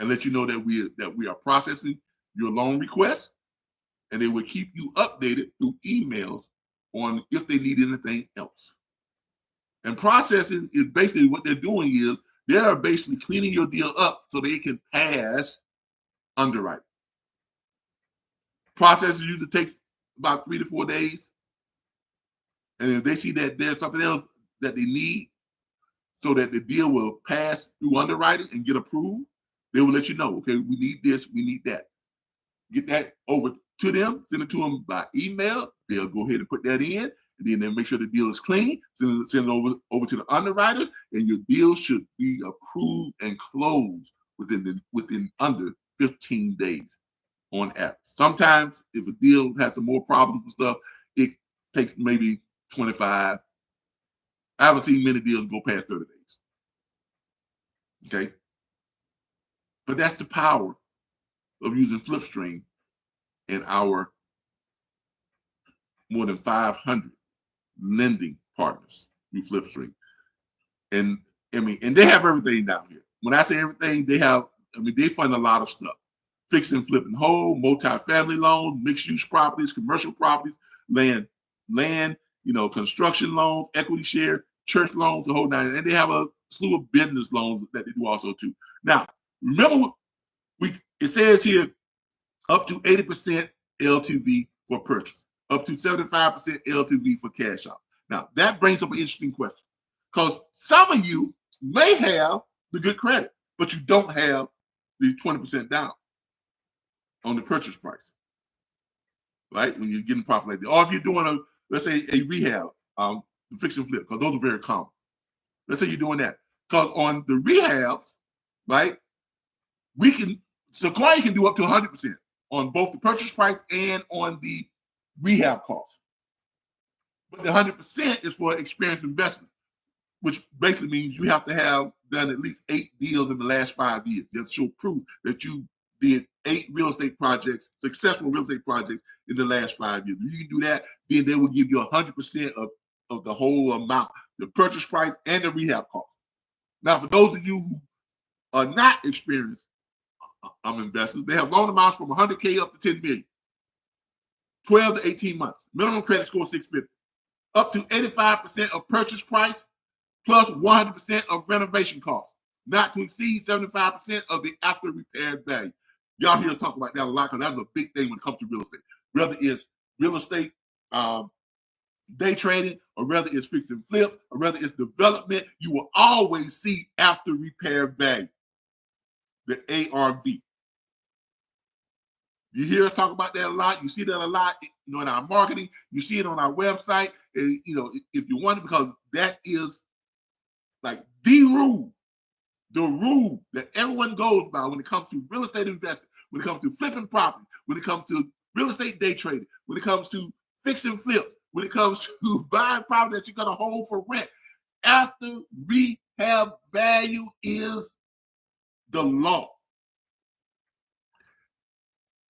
and let you know that we are processing your loan request, and they will keep you updated through emails on if they need anything else. And processing is basically what they're doing is They're basically cleaning your deal up so they can pass underwriting. Processes usually takes about 3 to 4 days. And if they see that there's something else that they need so that the deal will pass through underwriting and get approved, they will let you know, okay, we need this, we need that. Get that over to them, send it to them by email. They'll go ahead and put that in, and then they'll make sure the deal is clean, send it over to the underwriters, and your deal should be approved and closed within under 15 days on average. Sometimes if a deal has some more problems and stuff, it takes maybe 25. I haven't seen many deals go past 30 days. Okay. But that's the power of using Flipstream and our more than 500 lending partners through Flipstream. And and they have everything down here. When I say everything, they fund a lot of stuff. Fix and flip and hold, multi-family loans, mixed-use properties, commercial properties, land, construction loans, equity share, church loans, the whole nine. And they have a slew of business loans that they do also too. Now, remember, it says here up to 80% LTV for purchase, up to 75% LTV for cash out. Now, that brings up an interesting question, because some of you may have the good credit, but you don't have the 20% down on the purchase price, right? When you're getting property like that. Or if you're doing let's say a rehab, fix and flip, because those are very common. Let's say you're doing that. Because on the rehabs, right, Sequoia can do up to 100% on both the purchase price and on the rehab cost. But the 100% is for experienced investors, which basically means you have to have done at least 8 deals in the last 5 years. You have to show proof that you did 8 successful real estate projects in the last 5 years. If you can do that, then they will give you 100% of the whole amount, the purchase price and the rehab cost. Now, for those of you who are not experienced investors, they have loan amounts from 100K up to 10 million, 12 to 18 months, minimum credit score 650, up to 85% of purchase price plus 100% of renovation costs, not to exceed 75% of the after repair value. Y'all hear us talk about that a lot, because that's a big thing when it comes to real estate. Whether it's real estate day trading, or whether it's fix and flip, or whether it's development, you will always see after repair value, the ARV. You hear us talk about that a lot. You see that a lot, in our marketing. You see it on our website. And, if you want it, because that is like the rule that everyone goes by when it comes to real estate investing, when it comes to flipping property, when it comes to real estate day trading, when it comes to fix and flip, when it comes to buying property that you're going to hold for rent. After rehab value is the law.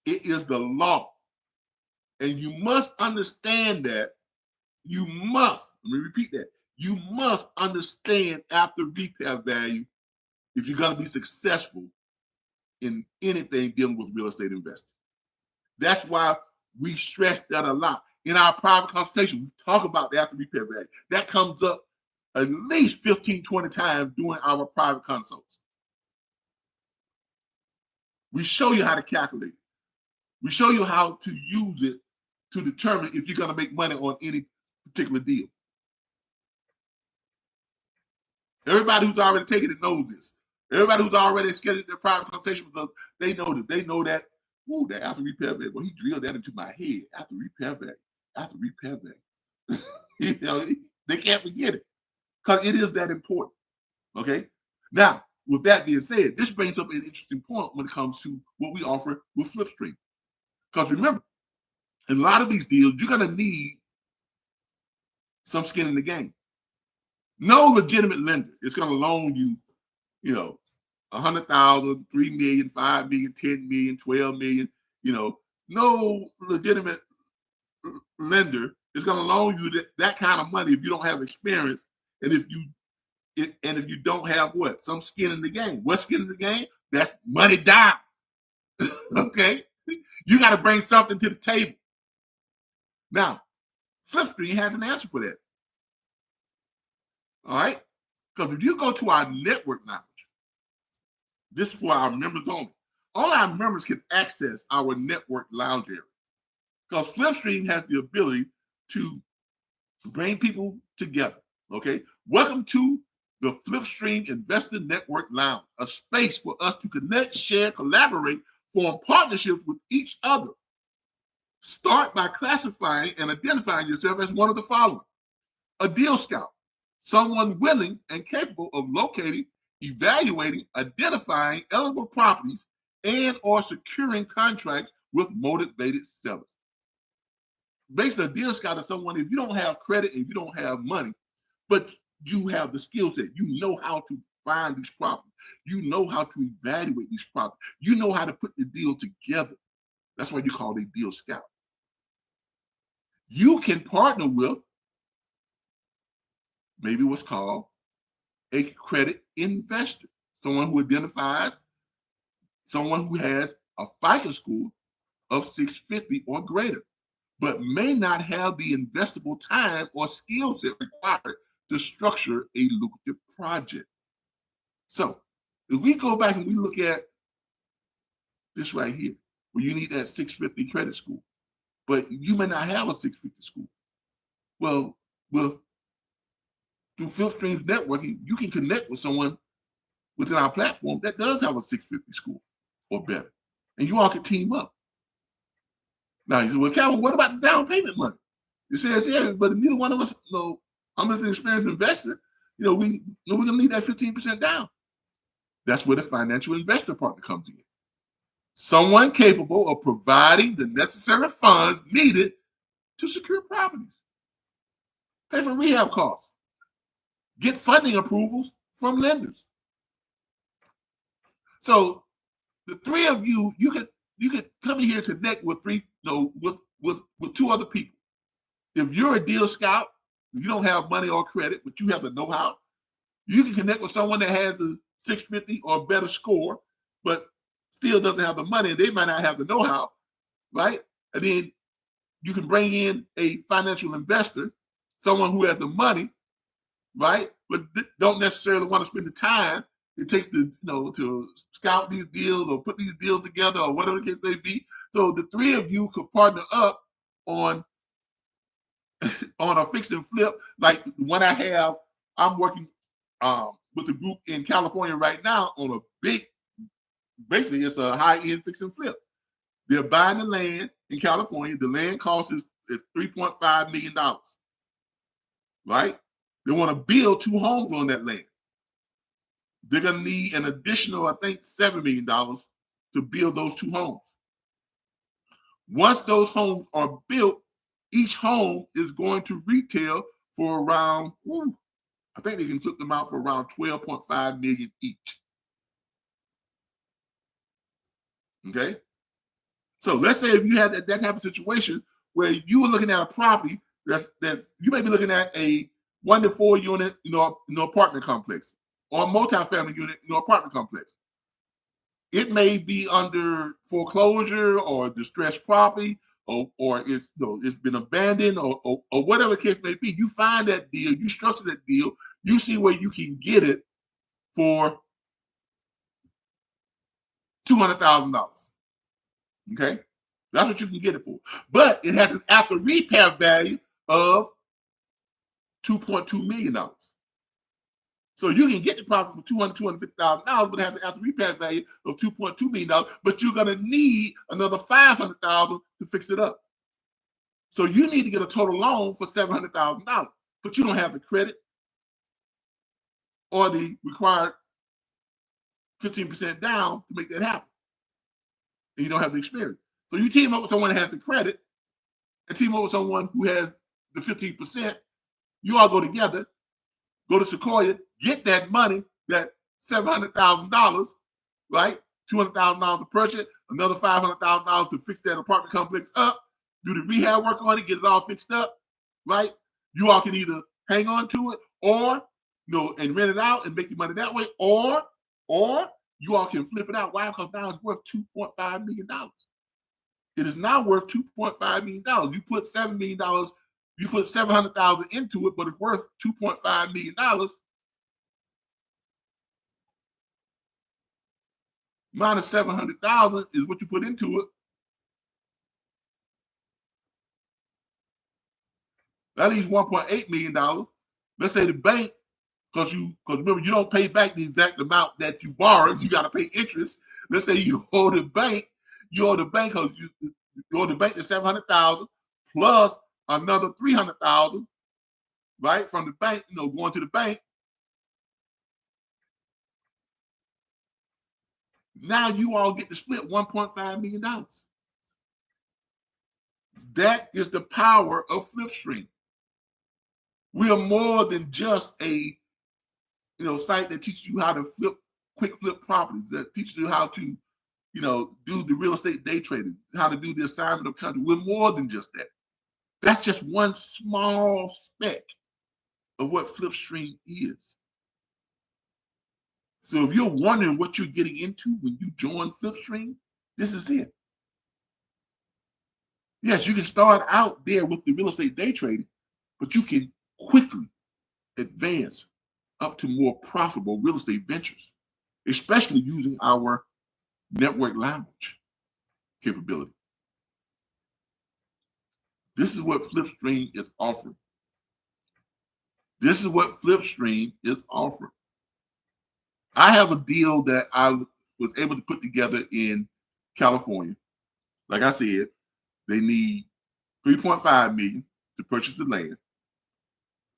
It is the law. And you must understand that. Let me repeat that. You must understand after rehab value if you're going to be successful in anything dealing with real estate investing. That's why we stress that a lot. In our private consultation, we talk about the after repair value. That comes up at least 15, 20 times during our private consults. We show you how to calculate it. We show you how to use it to determine if you're going to make money on any particular deal. Everybody who's already taken it knows this. Everybody who's already scheduled their private consultation with us, they know this. They know that, that after repair value. Well, he drilled that into my head. After repair value. After repair value. They can't forget it, because it is that important. Okay? Now, with that being said, this brings up an interesting point when it comes to what we offer with Flipstream. Because remember, in a lot of these deals, you're going to need some skin in the game. No legitimate lender is going to loan you, $100,000, $3 million, $5 million, $10 million, $12 million. No legitimate lender is going to loan you that kind of money if you don't have experience, and if you don't have some skin in the game. What skin in the game? That's money down. Okay, you got to bring something to the table. Now, Flipstream has an answer for that. All right, because if you go to our network knowledge, This is for our members only. All our members can access our network lounge area because Flipstream has the ability to bring people together. Okay, welcome to the Flipstream Investor Network Lounge, a space for us to connect, share, collaborate, form partnerships with each other. Start by classifying and identifying yourself as one of the following: a deal scout, someone willing and capable of locating, evaluating, identifying eligible properties, and or securing contracts with motivated sellers. Basically, a deal scout is someone, if you don't have credit and you don't have money, but you have the skill set, you know how to find these properties, you know how to evaluate these properties, you know how to put the deal together. That's why you call it a deal scout. You can partner with maybe what's called a credit investor, someone who identifies someone who has a FICO score of 650 or greater, but may not have the investable time or skill set required to structure a lucrative project. So if we go back and we look at this right here, where you need that 650 credit score, but you may not have a 650 score. Well, through Flipstream's networking, you can connect with someone within our platform that does have a 650 score or better, and you all can team up. Now you say, well, Calvin, what about the down payment money? It says, yeah, but neither one of us, I'm as an experienced investor, we're gonna need that 15% down. That's where the financial investor partner comes in. Someone capable of providing the necessary funds needed to secure properties, pay for rehab costs, get funding approvals from lenders. So the three of you, you could come in here and connect with with two other people. If you're a deal scout, you don't have money or credit, but you have the know-how, you can connect with someone that has a 650 or better score, but still doesn't have the money, and they might not have the know-how, right? And then you can bring in a financial investor, someone who has the money, right? But don't necessarily want to spend the time it takes to scout these deals or put these deals together or whatever the case may be. So the three of you could partner up on a fix and flip like the one I have. I'm working with a group in California right now on a big, basically it's a high-end fix and flip. They're buying the land in California. The land cost is $3.5 million, right? They want to build 2 homes on that land. They're going to need an additional, I think, $7 million to build those 2 homes. Once those homes are built, each home is going to retail for around, I think they can flip them out for around $12.5 million each. Okay? So let's say if you had that type of situation where you were looking at a property that you may be looking at a 1 to 4 unit, apartment complex, or a multi-family unit, apartment complex. It may be under foreclosure or distressed property, or it's been abandoned, or whatever the case may be. You find that deal, you structure that deal, you see where you can get it for $200,000. Okay, that's what you can get it for, but it has an after repair value of $2.2 million. So you can get the property for $250,000, but it has an after repair value of $2.2 million. But you're gonna need another $500,000 to fix it up. So you need to get a total loan for $700,000, but you don't have the credit or the required 15% down to make that happen, and you don't have the experience. So you team up with someone that has the credit, and team up with someone who has the 15%. You all go together, go to Sequoia, get that money, that $700,000, right? $200,000 to purchase, another $500,000 to fix that apartment complex up, do the rehab work on it, get it all fixed up, right? You all can either hang on to it or and rent it out and make your money that way, or you all can flip it out. Why? Because now it's worth $2.5 million. It is now worth $2.5 million. You put $7 million, you put $700,000 into it, but it's worth $2.5 million. minus 700,000 is what you put into it. That leaves $1.8 million. Let's say the bank, because remember, you don't pay back the exact amount that you borrowed. You got to pay interest. Let's say you owe the bank, because you owe the bank the 700,000 plus another 300,000, right, from the bank, going to the bank. Now you all get to split $1.5 million. That is the power of FlipStream. We are more than just a site that teaches you how to quick flip properties, that teaches you how to do the real estate day trading, how to do the assignment of contract. We're more than just that. That's just one small speck of what FlipStream is. So if you're wondering what you're getting into when you join FlipStream, this is it. Yes, you can start out there with the real estate day trading, but you can quickly advance up to more profitable real estate ventures, especially using our network language capability. This is what FlipStream is offering. This is what FlipStream is offering. I have a deal that I was able to put together in California. Like I said, they need $3.5 million to purchase the land.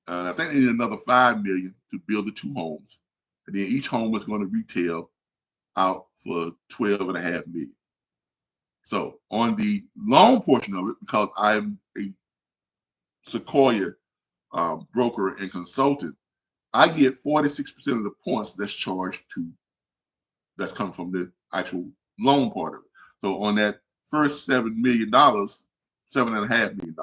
I think they need another $5 million to build the 2 homes. And then each home is going to retail out for $12.5 million. So on the loan portion of it, because I'm a Sequoia broker and consultant, I get 46% of the points that's charged that's come from the actual loan part of it. So on that first $7 million, $7.5 million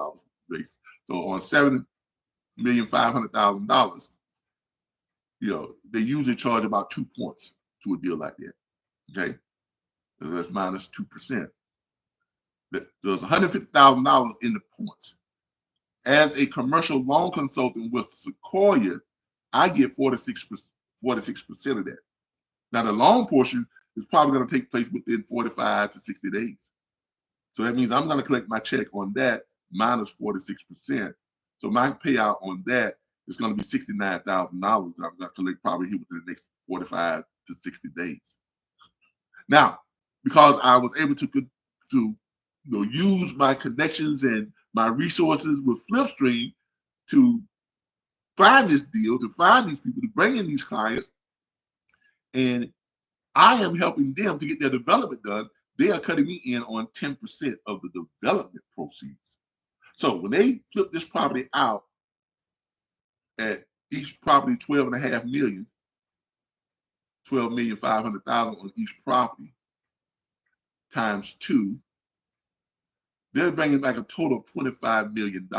base. So on $7,500,000, they usually charge about 2 points to a deal like that. Okay, so that's minus 2%. There's $150,000 in the points. As a commercial loan consultant with Sequoia, I get 46% of that. Now the loan portion is probably going to take place within 45 to 60 days. So that means I'm going to collect my check on that minus 46%. So my payout on that is going to be $69,000. I'm going to collect probably here within the next 45 to 60 days. Now, because I was able to use my connections and my resources with FlipStream to find this deal, to find these people, to bring in these clients, and I am helping them to get their development done, they are cutting me in on 10% of the development proceeds. So when they flip this property out at each property $12.5 million, $12,500,000 on each property times 2, they're bringing back a total of $25 million,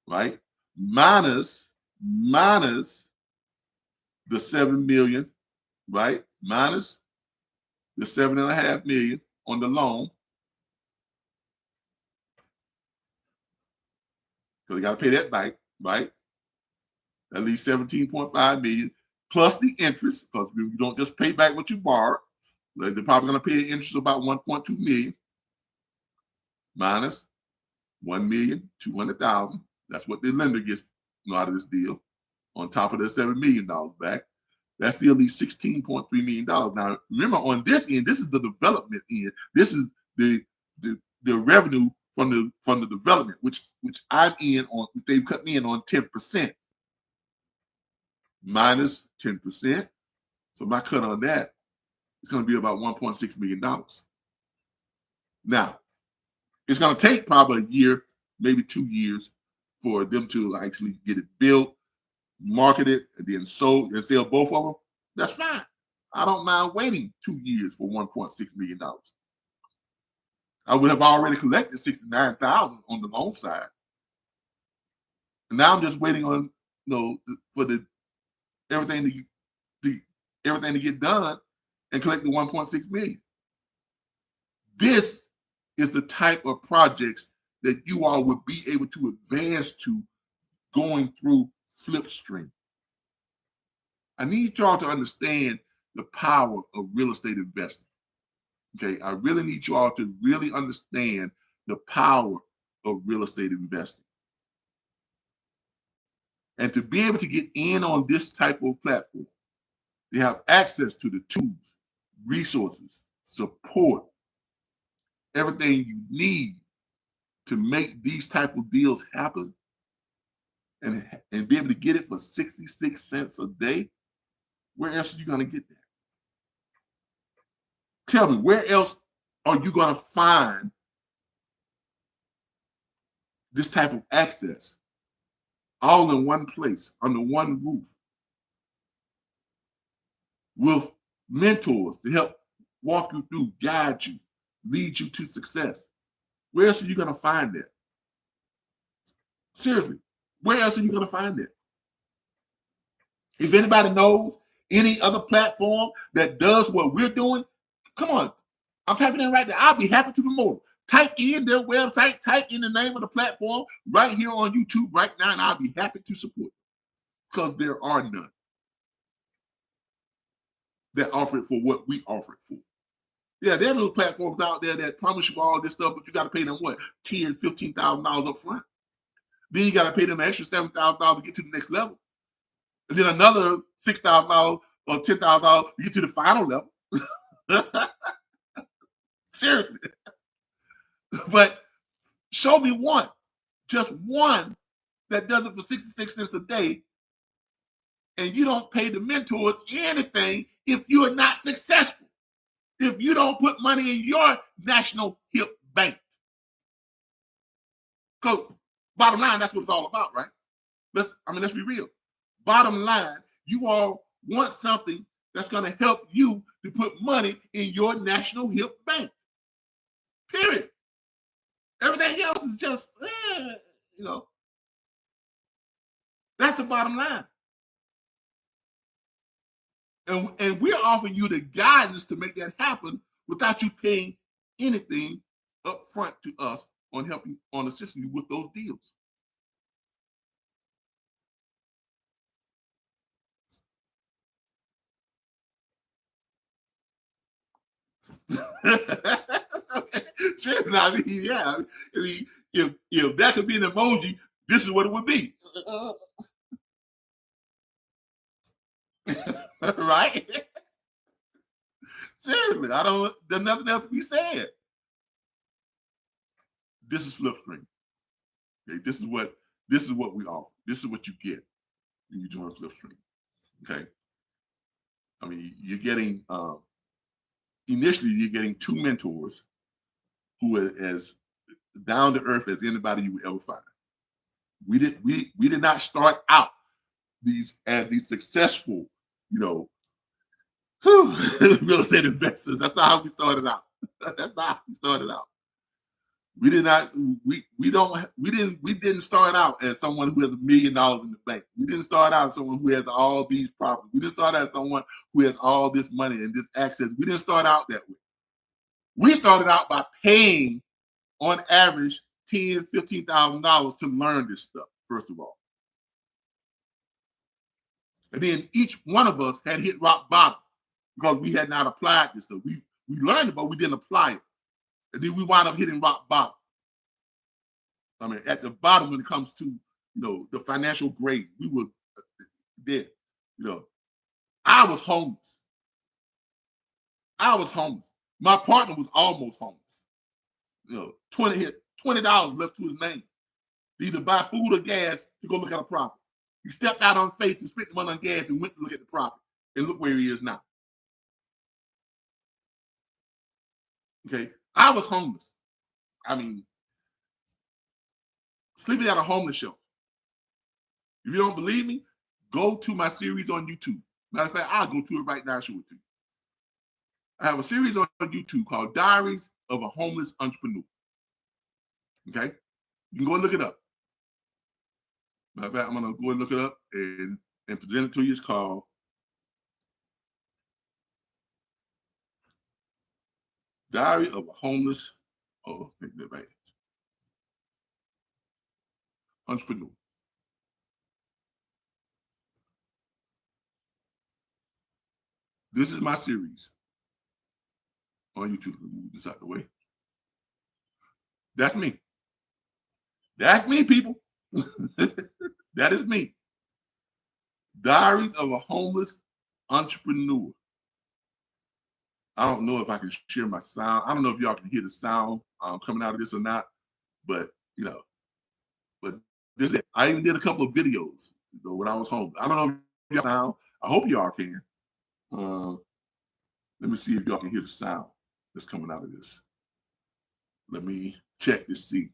right? Minus the 7 million, right? Minus the 7.5 million on the loan, because they got to pay that back, right? At least 17.5 million plus the interest, because you don't just pay back what you borrowed. They're probably going to pay interest about 1.2 million minus 1,200,000. That's what the lender gets out of this deal, on top of the $7 million back. That still leaves $16.3 million. Now, remember, on this end, this is the development end. This is the revenue from the development, which I'm in on. They've cut me in on 10%, minus 10%. So my cut on that is going to be about $1.6 million. Now, it's going to take probably a year, maybe 2 years, for them to actually get it built, market it, and then sold and sell both of them. That's fine. I don't mind waiting 2 years for $1.6 million. I would have already collected $69,000 on the loan side. And now I'm just waiting on for everything to get done and collect the $1.6 million. This is the type of projects that you all would be able to advance to going through FlipStream. I need y'all to understand the power of real estate investing. Okay, I really need you all to really understand the power of real estate investing. And to be able to get in on this type of platform, they have access to the tools, resources, support, everything you need to make these type of deals happen, and be able to get it for 66 cents a day. Where else are you going to get that? Tell me, where else are you going to find this type of access all in one place, under one roof, with mentors to help walk you through, guide you, lead you to success? Where else are you going to find that? Seriously, where else are you going to find that? If anybody knows any other platform that does what we're doing, come on. I'm typing in right there. I'll be happy to promote. Type in their website, type in the name of the platform right here on YouTube right now, and I'll be happy to support, because there are none that offer it for what we offer it for. Yeah, there's those platforms out there that promise you all this stuff, but you got to pay them what, $10,000, $15,000 up front. Then you got to pay them an extra $7,000 to get to the next level, and then another $6,000 or $10,000 to get to the final level. Seriously. But show me one, just one, that does it for 66 cents a day, and you don't pay the mentors anything if you are not successful, if you don't put money in your national hip bank. Because bottom line, that's what it's all about, right? Let's be real. Bottom line, you all want something that's going to help you to put money in your national hip bank. Period. Everything else is just, that's the bottom line. And we're offering you the guidance to make that happen without you paying anything up front to us on assisting you with those deals. Okay. Sure. I mean, yeah. I mean, if that could be an emoji, this is what it would be. Right? Seriously, there's nothing else to be said. This is Flipstream. Okay? This is what we offer. This is what you get when you join Flipstream. Okay. I mean, you're getting initially you're getting two mentors who are as down to earth as anybody you would ever find. We did not start out as these successful, real estate investors. That's not how we started out. That's not how we started out. We didn't start out as someone who has $1 million in the bank. We didn't start out as someone who has all these properties. We didn't start out as someone who has all this money and this access. We didn't start out that way. We started out by paying, on average, $10,000, $15,000 to learn this stuff, first of all. And then each one of us had hit rock bottom because we had not applied this stuff. We learned it, but we didn't apply it. And then we wound up hitting rock bottom. I mean, at the bottom when it comes to, the financial grade, we were there. I was homeless. My partner was almost homeless. $20 left to his name to either buy food or gas to go look at a property. He stepped out on faith and spent the money on gas and went to look at the property. And look where he is now. Okay. I was homeless. I mean, sleeping at a homeless shelter. If you don't believe me, go to my series on YouTube. Matter of fact, I'll go to it right now and show it to you. I have a series on YouTube called Diaries of a Homeless Entrepreneur. Okay? You can go and look it up. Matter of fact, I'm going to go and look it up and present it to you. It's called Diary of a Homeless Entrepreneur. This is my series on YouTube. Move this out the way. That's me. That's me, people. That is me. Diaries of a Homeless Entrepreneur. I don't know if I can share my sound. I don't know if y'all can hear the sound coming out of this or not, but but this is it. I even did a couple of videos when I was home. I don't know if y'all sound. I hope y'all can. Let me see if y'all can hear the sound that's coming out of this. Let me check to see.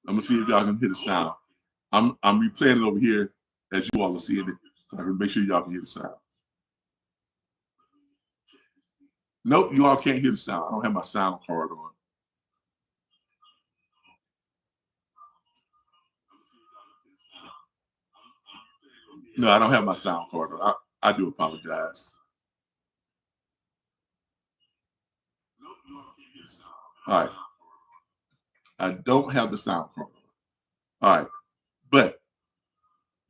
I'm gonna see if y'all can hear the sound. I'm replaying it over here as you all are seeing it, so I can make sure y'all can hear the sound. Nope, you all can't hear the sound. I don't have my sound card on. No, I don't have my sound card on. I do apologize. All right. I don't have the sound card on. All right. But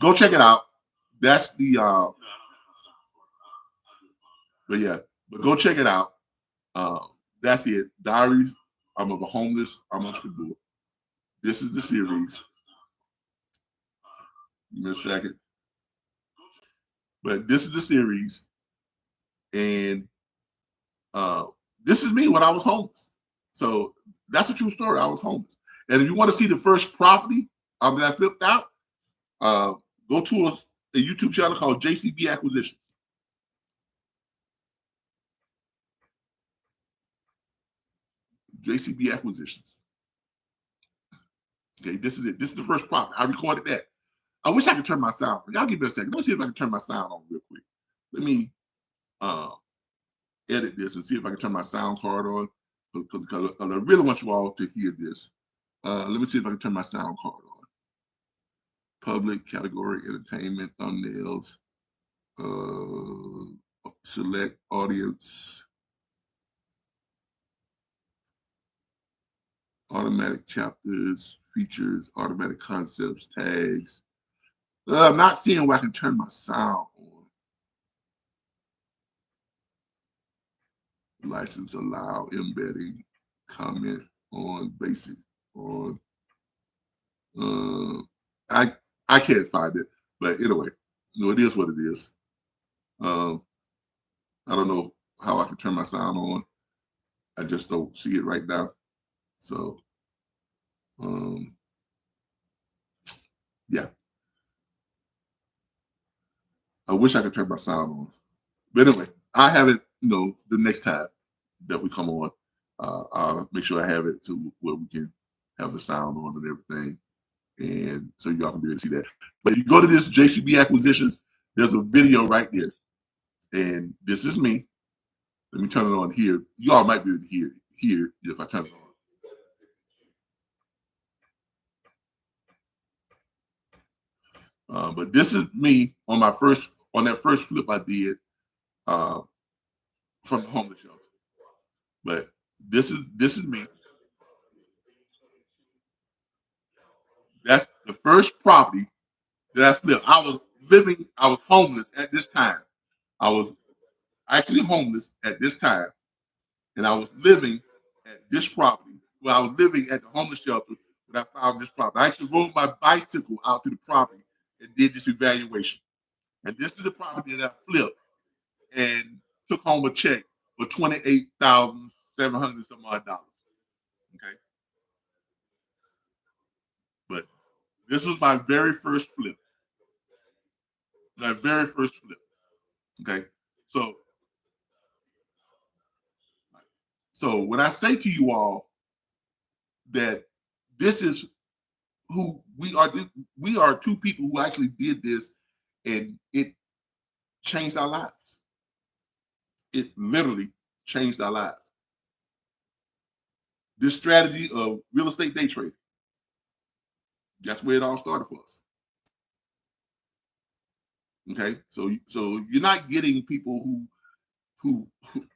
go check it out. That's the but yeah, but go check it out. That's it. Diaries. I'm of a homeless entrepreneur. This is the series. Give me a second. But this is the series, and this is me when I was homeless. So that's a true story. I was homeless, and if you want to see the first property that I flipped out, go to a YouTube channel called JCB Acquisitions. JCB Acquisitions. Okay, this is it. This is the first property. I recorded that. I wish I could turn my sound on. Y'all give me a second. Let me see if I can turn my sound on real quick. Let me edit this and see if I can turn my sound card on because I really want you all to hear this. Let me see if I can turn my sound card on. Public category, entertainment, thumbnails, select audience, automatic chapters, features, automatic concepts, tags. I'm not seeing where I can turn my sound on. License allow, embedding, comment on basic on. I can't find it, but anyway, it is what it is. I don't know how I can turn my sound on. I just don't see it right now. So, yeah, I wish I could turn my sound on. But anyway, I have it. The next time that we come on, I'll make sure I have it to where we can have the sound on and everything, and so y'all can be able to see that. But if you go to this JCB Acquisitions, there's a video right there, and this is me. Let me turn it on here. Y'all might be able to hear if I turn it on. But this is me on that first flip I did from the homeless shelter. But this is me. That's the first property that I flipped. I was homeless at this time. I was actually homeless at this time, and I was living at this property. Well, I was living at the homeless shelter when I found this property. I actually rode my bicycle out to the property and did this evaluation. And this is the property that I flipped and took home a check for $28,700 some odd dollars. Okay, but this was my very first flip. My very first flip. Okay, so when I say to you all that this is who we are two people who actually did this, and it changed our lives. It literally changed our lives. This strategy of real estate day trading, that's where it all started for us. Okay, so you're not getting people who've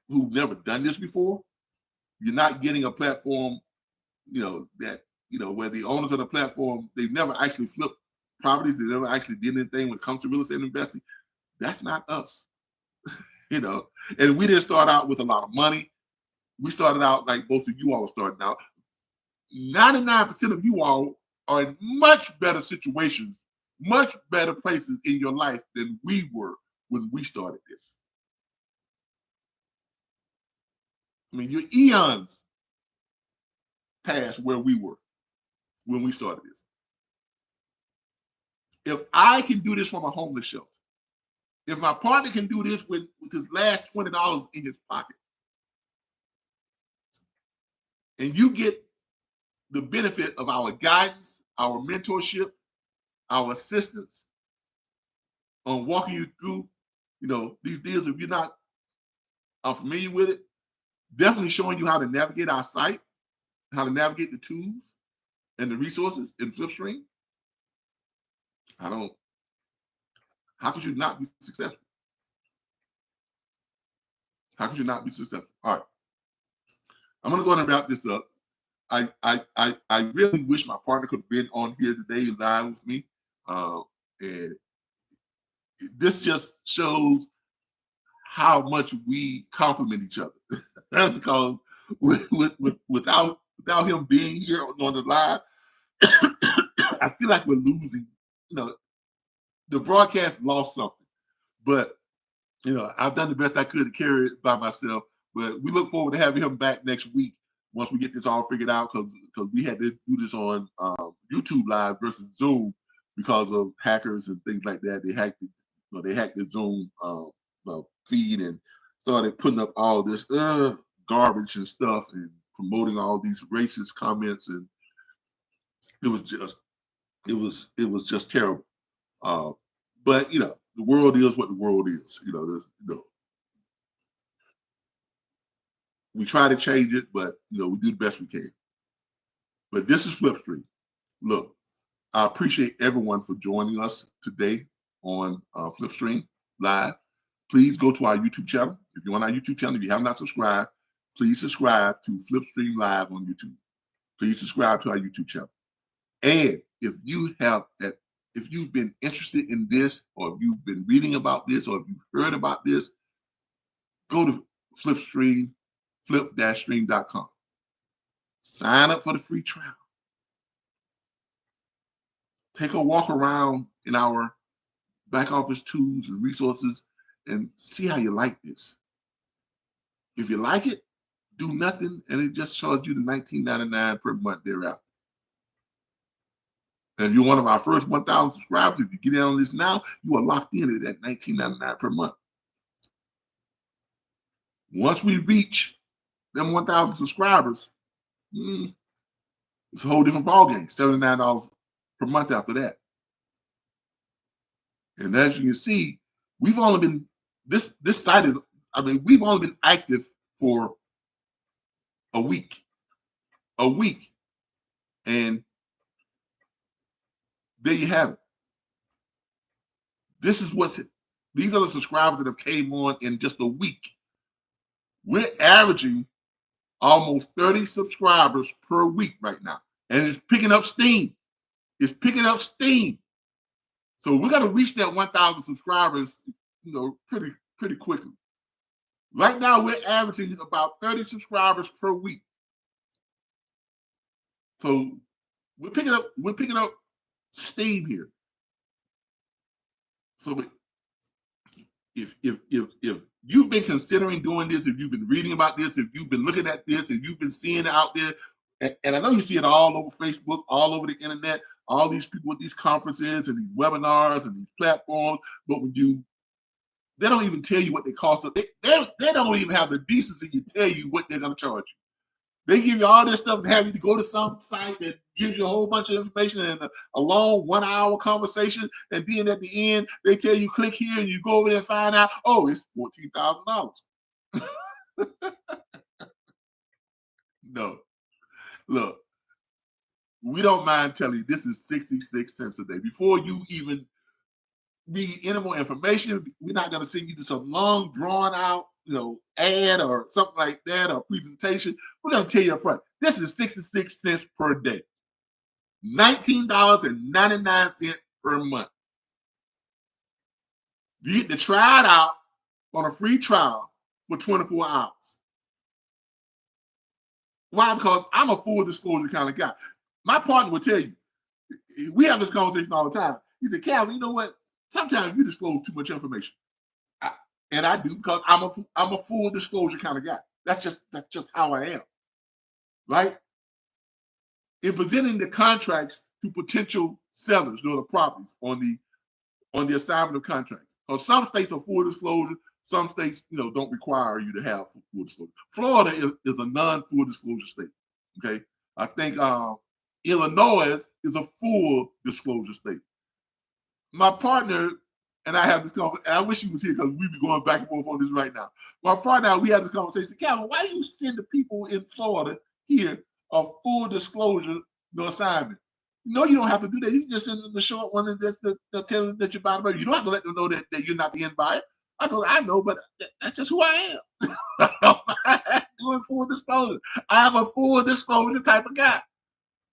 never done this before. You're not getting a platform, that where the owners of the platform, they've never actually flipped properties, they never actually did anything when it comes to real estate investing. That's not us. And we didn't start out with a lot of money. We started out like most of you all are starting out. 99% of you all are in much better situations, much better places in your life than we were when we started this. I mean, you're eons past where we were when we started this. If I can do this from a homeless shelter, if my partner can do this with his last $20 in his pocket, and you get the benefit of our guidance, our mentorship, our assistance on walking you through, these deals, if you're not familiar with it, definitely showing you how to navigate our site, how to navigate the tools and the resources in Flipstream. How could you not be successful? How could you not be successful? All right. I'm going to go ahead and wrap this up. I really wish my partner could have been on here today live with me. And this just shows how much we complement each other. Because without him being here on the live, I feel like we're losing. The broadcast lost something. But I've done the best I could to carry it by myself. But we look forward to having him back next week once we get this all figured out, because we had to do this on YouTube Live versus Zoom because of hackers and things like that. They hacked the Zoom feed and started putting up all this garbage and stuff and promoting all these racist comments, and it was just terrible. But the world is what the world is. We try to change it, but we do the best we can. But this is Flipstream. Look, I appreciate everyone for joining us today on Flipstream Live. Please go to our YouTube channel. If you're on our YouTube channel, if you have not subscribed, please subscribe to Flipstream Live on YouTube. Please subscribe to our YouTube channel. And if you've been interested in this, or if you've been reading about this, or if you've heard about this, go to Flipstream, flip-stream.com. Sign up for the free trial. Take a walk around in our back office tools and resources and see how you like this. If you like it, do nothing, and it just charges you the $19.99 per month thereafter. And if you're one of our first 1,000 subscribers, if you get in on this now, you are locked in at that $19.99 per month. Once we reach them 1,000 subscribers, it's a whole different ballgame. $79 per month after that. And as you can see, we've only been this site is. We've only been active for a week, and there you have it. These are the subscribers that have came on in just a week. We're averaging almost 30 subscribers per week right now, and it's picking up steam. It's picking up steam. So we're going to reach that 1,000 subscribers, pretty quickly. Right now, we're averaging about 30 subscribers per week. So we're picking up steam here. So if you've been considering doing this, if you've been reading about this, if you've been looking at this, if you've been seeing it out there, and I know you see it all over Facebook, all over the internet, all these people at these conferences and these webinars and these platforms, but they don't even tell you what they cost. They don't even have the decency to tell you what they're going to charge you. They give you all this stuff and have you to go to some site that gives you a whole bunch of information and a long 1-hour conversation. And then at the end, they tell you click here and you go over there and find out, oh, it's $14,000. No. Look, we don't mind telling you this is 66 cents a day. Before you even read any more information, we're not going to send you to some long, drawn out, ad or something like that, or presentation. We're going to tell you up front, this is 66 cents per day. $19.99 per month. You get to try it out on a free trial for 24 hours. Why? Because I'm a full disclosure kind of guy. My partner will tell you, we have this conversation all the time. He said, Calvin, you know what? Sometimes you disclose too much information. And I do, because I'm a full disclosure kind of guy. That's just how I am. Right? In presenting the contracts to potential sellers, the properties on the assignment of contracts. Because some states are full disclosure, some states, don't require you to have full disclosure. Florida is a non-full disclosure state. Okay, I think Illinois is a full disclosure state. My partner and I have this conversation, and I wish he was here because we'd be going back and forth on this right now. My partner, we had this conversation. Calvin, why do you send the people in Florida here a full disclosure assignment? No, you don't have to do that. You can just send them the short one and just tell them that you're buying a. You don't have to let them know that you're not the end buyer. I know, but that's just who I am. Doing full disclosure. I am a full disclosure type of guy.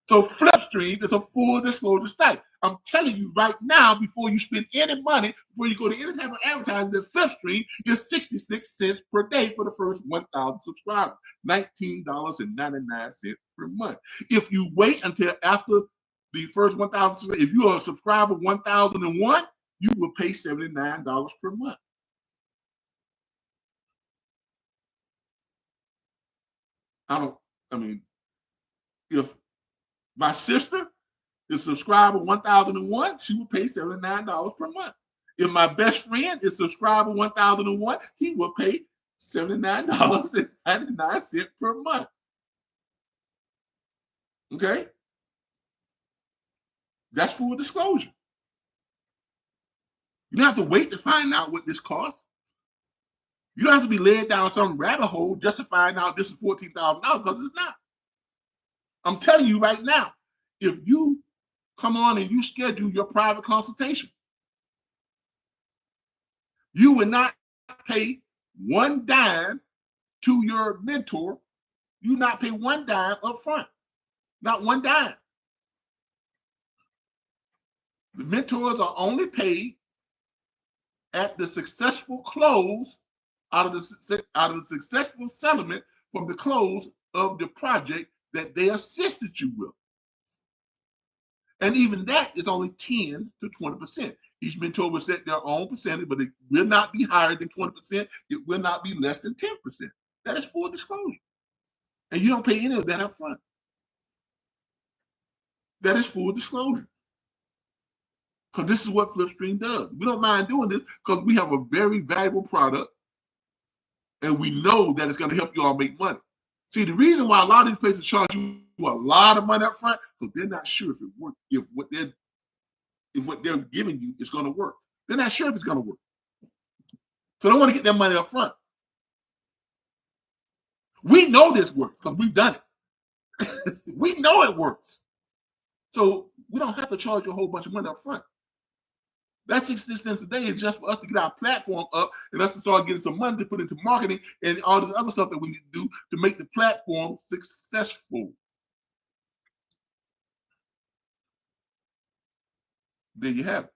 So Flipstream is a full disclosure site. I'm telling you right now, before you spend any money, before you go to any type of advertising, that Flipstream is 66 cents per day for the first 1,000 subscribers, $19.99 per month. If you wait until after the first 1,000, if you are a subscriber 1,001, you will pay $79 per month. If my sister is subscriber 1,001, she will pay $79 per month. If my best friend is subscriber 1,001, he will pay $79.99 per month. Okay? That's full disclosure. You don't have to wait to find out what this costs. You don't have to be led down some rabbit hole just to find out this is $14,000, because it's not. I'm telling you right now, if you come on and you schedule your private consultation, you will not pay one dime to your mentor. You not pay one dime up front. Not one dime. The mentors are only paid at the successful close out of the successful settlement from the close of the project that they assisted you with. And even that is only 10 to 20%. Each mentor will set their own percentage, but it will not be higher than 20%. It will not be less than 10%. That is full disclosure. And you don't pay any of that up front. That is full disclosure. Because this is what Flipstream does. We don't mind doing this because we have a very valuable product, and we know that it's going to help you all make money. See, the reason why a lot of these places charge you a lot of money up front, because they're not sure if it works, if what they're giving you is going to work. They're not sure if it's going to work. So they want to get their money up front. We know this works because we've done it. We know it works. So we don't have to charge you a whole bunch of money up front. That 66 cents a day is just for us to get our platform up and us to start getting some money to put into marketing and all this other stuff that we need to do to make the platform successful. There you have it.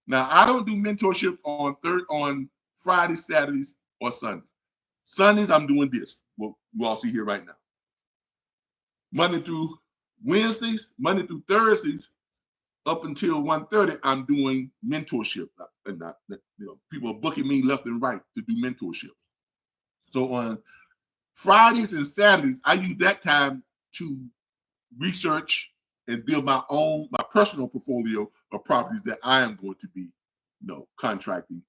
Now, I don't do mentorship on Fridays, Saturdays, or Sundays. Sundays, I'm doing this, what you all see here right now. Monday through Wednesdays, Monday through Thursdays, up until 1:30, I'm doing mentorship. And people are booking me left and right to do mentorships. So on Fridays and Saturdays, I use that time to research and build my personal portfolio of properties that I am going to be, contracting,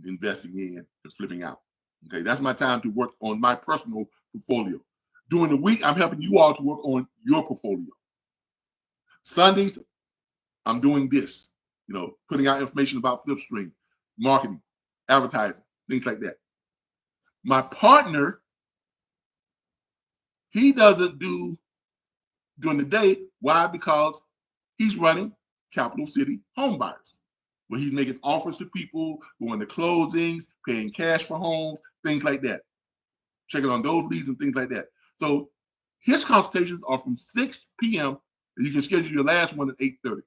investing in, and flipping out. Okay, that's my time to work on my personal portfolio. During the week, I'm helping you all to work on your portfolio. Sundays, I'm doing this, putting out information about Flipstream, marketing, advertising, things like that. My partner, he doesn't do during the day. Why? Because he's running Capital City Home Buyers, where he's making offers to people, going to closings, paying cash for homes, things like that. Checking on those leads and things like that. So his consultations are from 6 p.m. And you can schedule your last one at 8:30.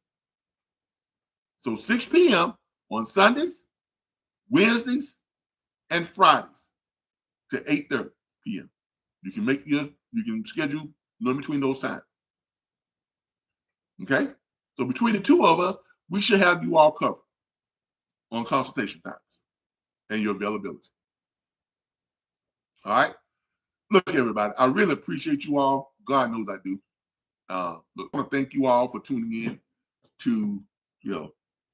So 6 p.m. on Sundays, Wednesdays, and Fridays to 8:30 p.m. You can schedule in between those times. Okay? So between the two of us, we should have you all covered on consultation times and your availability. All right? Look, everybody, I really appreciate you all. God knows I do. Look, I want to thank you all for tuning in to,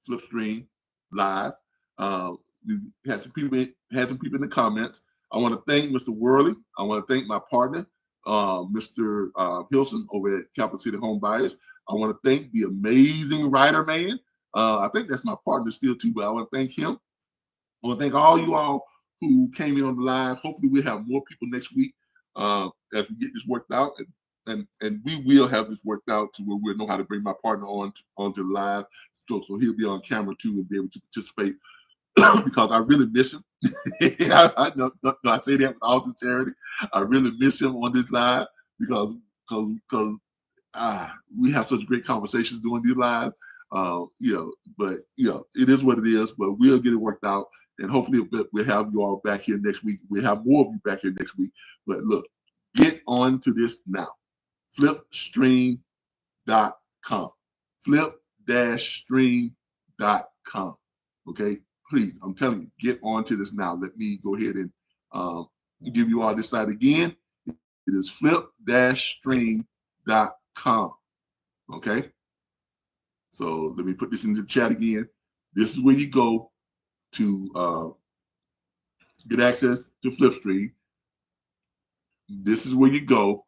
Flipstream Live. We had some people in the comments. I want to thank Mr. Worley. I want to thank my partner, Mr. Hilson over at Capital City Home Buyers. I want to thank the amazing writer man. I think that's my partner still too, but I want to thank him. I want to thank all you all who came in on the live. Hopefully we'll have more people next week as we get this worked out. And we will have this worked out to where we'll know how to bring my partner onto the live. So he'll be on camera too and be able to participate because I really miss him. I say that with all sincerity. I really miss him on this live because we have such great conversations doing these live. But it is what it is. But we'll get it worked out, and hopefully we'll have you all back here next week. We'll have more of you back here next week. But look, get on to this now. Flipstream.com. Flip-stream.com. Okay, please, I'm telling you, get on to this now. Let me go ahead and give you all this site again. It is flip-stream.com. Okay, so let me put this into the chat again. This is where you go to get access to Flipstream. This is where you go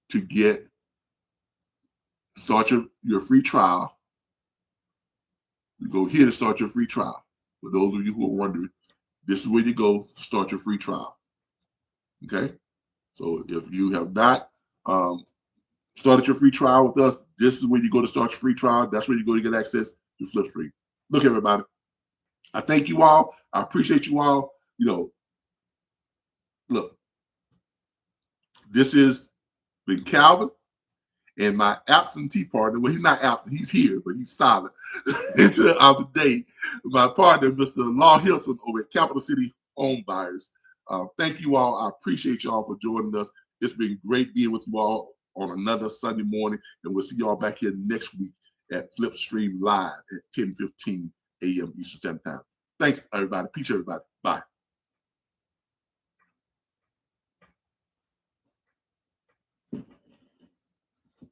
to start your free trial. You go here to start your free trial. For those of you who are wondering, this is where you go to start your free trial. Okay? So if you have not started your free trial with us, this is where you go to start your free trial. That's where you go to get access to Flipstream. Look, everybody, I thank you all. I appreciate you all. Look, this has been Calvin. And my absentee partner, well, he's not absent, he's here, but he's silent. Today, my partner, Mr. Law Hilson over at Capital City Home Buyers. Thank you all. I appreciate y'all for joining us. It's been great being with you all on another Sunday morning, and we'll see y'all back here next week at Flipstream Live at 10:15 a.m. Eastern Standard Time. Thanks, everybody. Peace, everybody. Bye.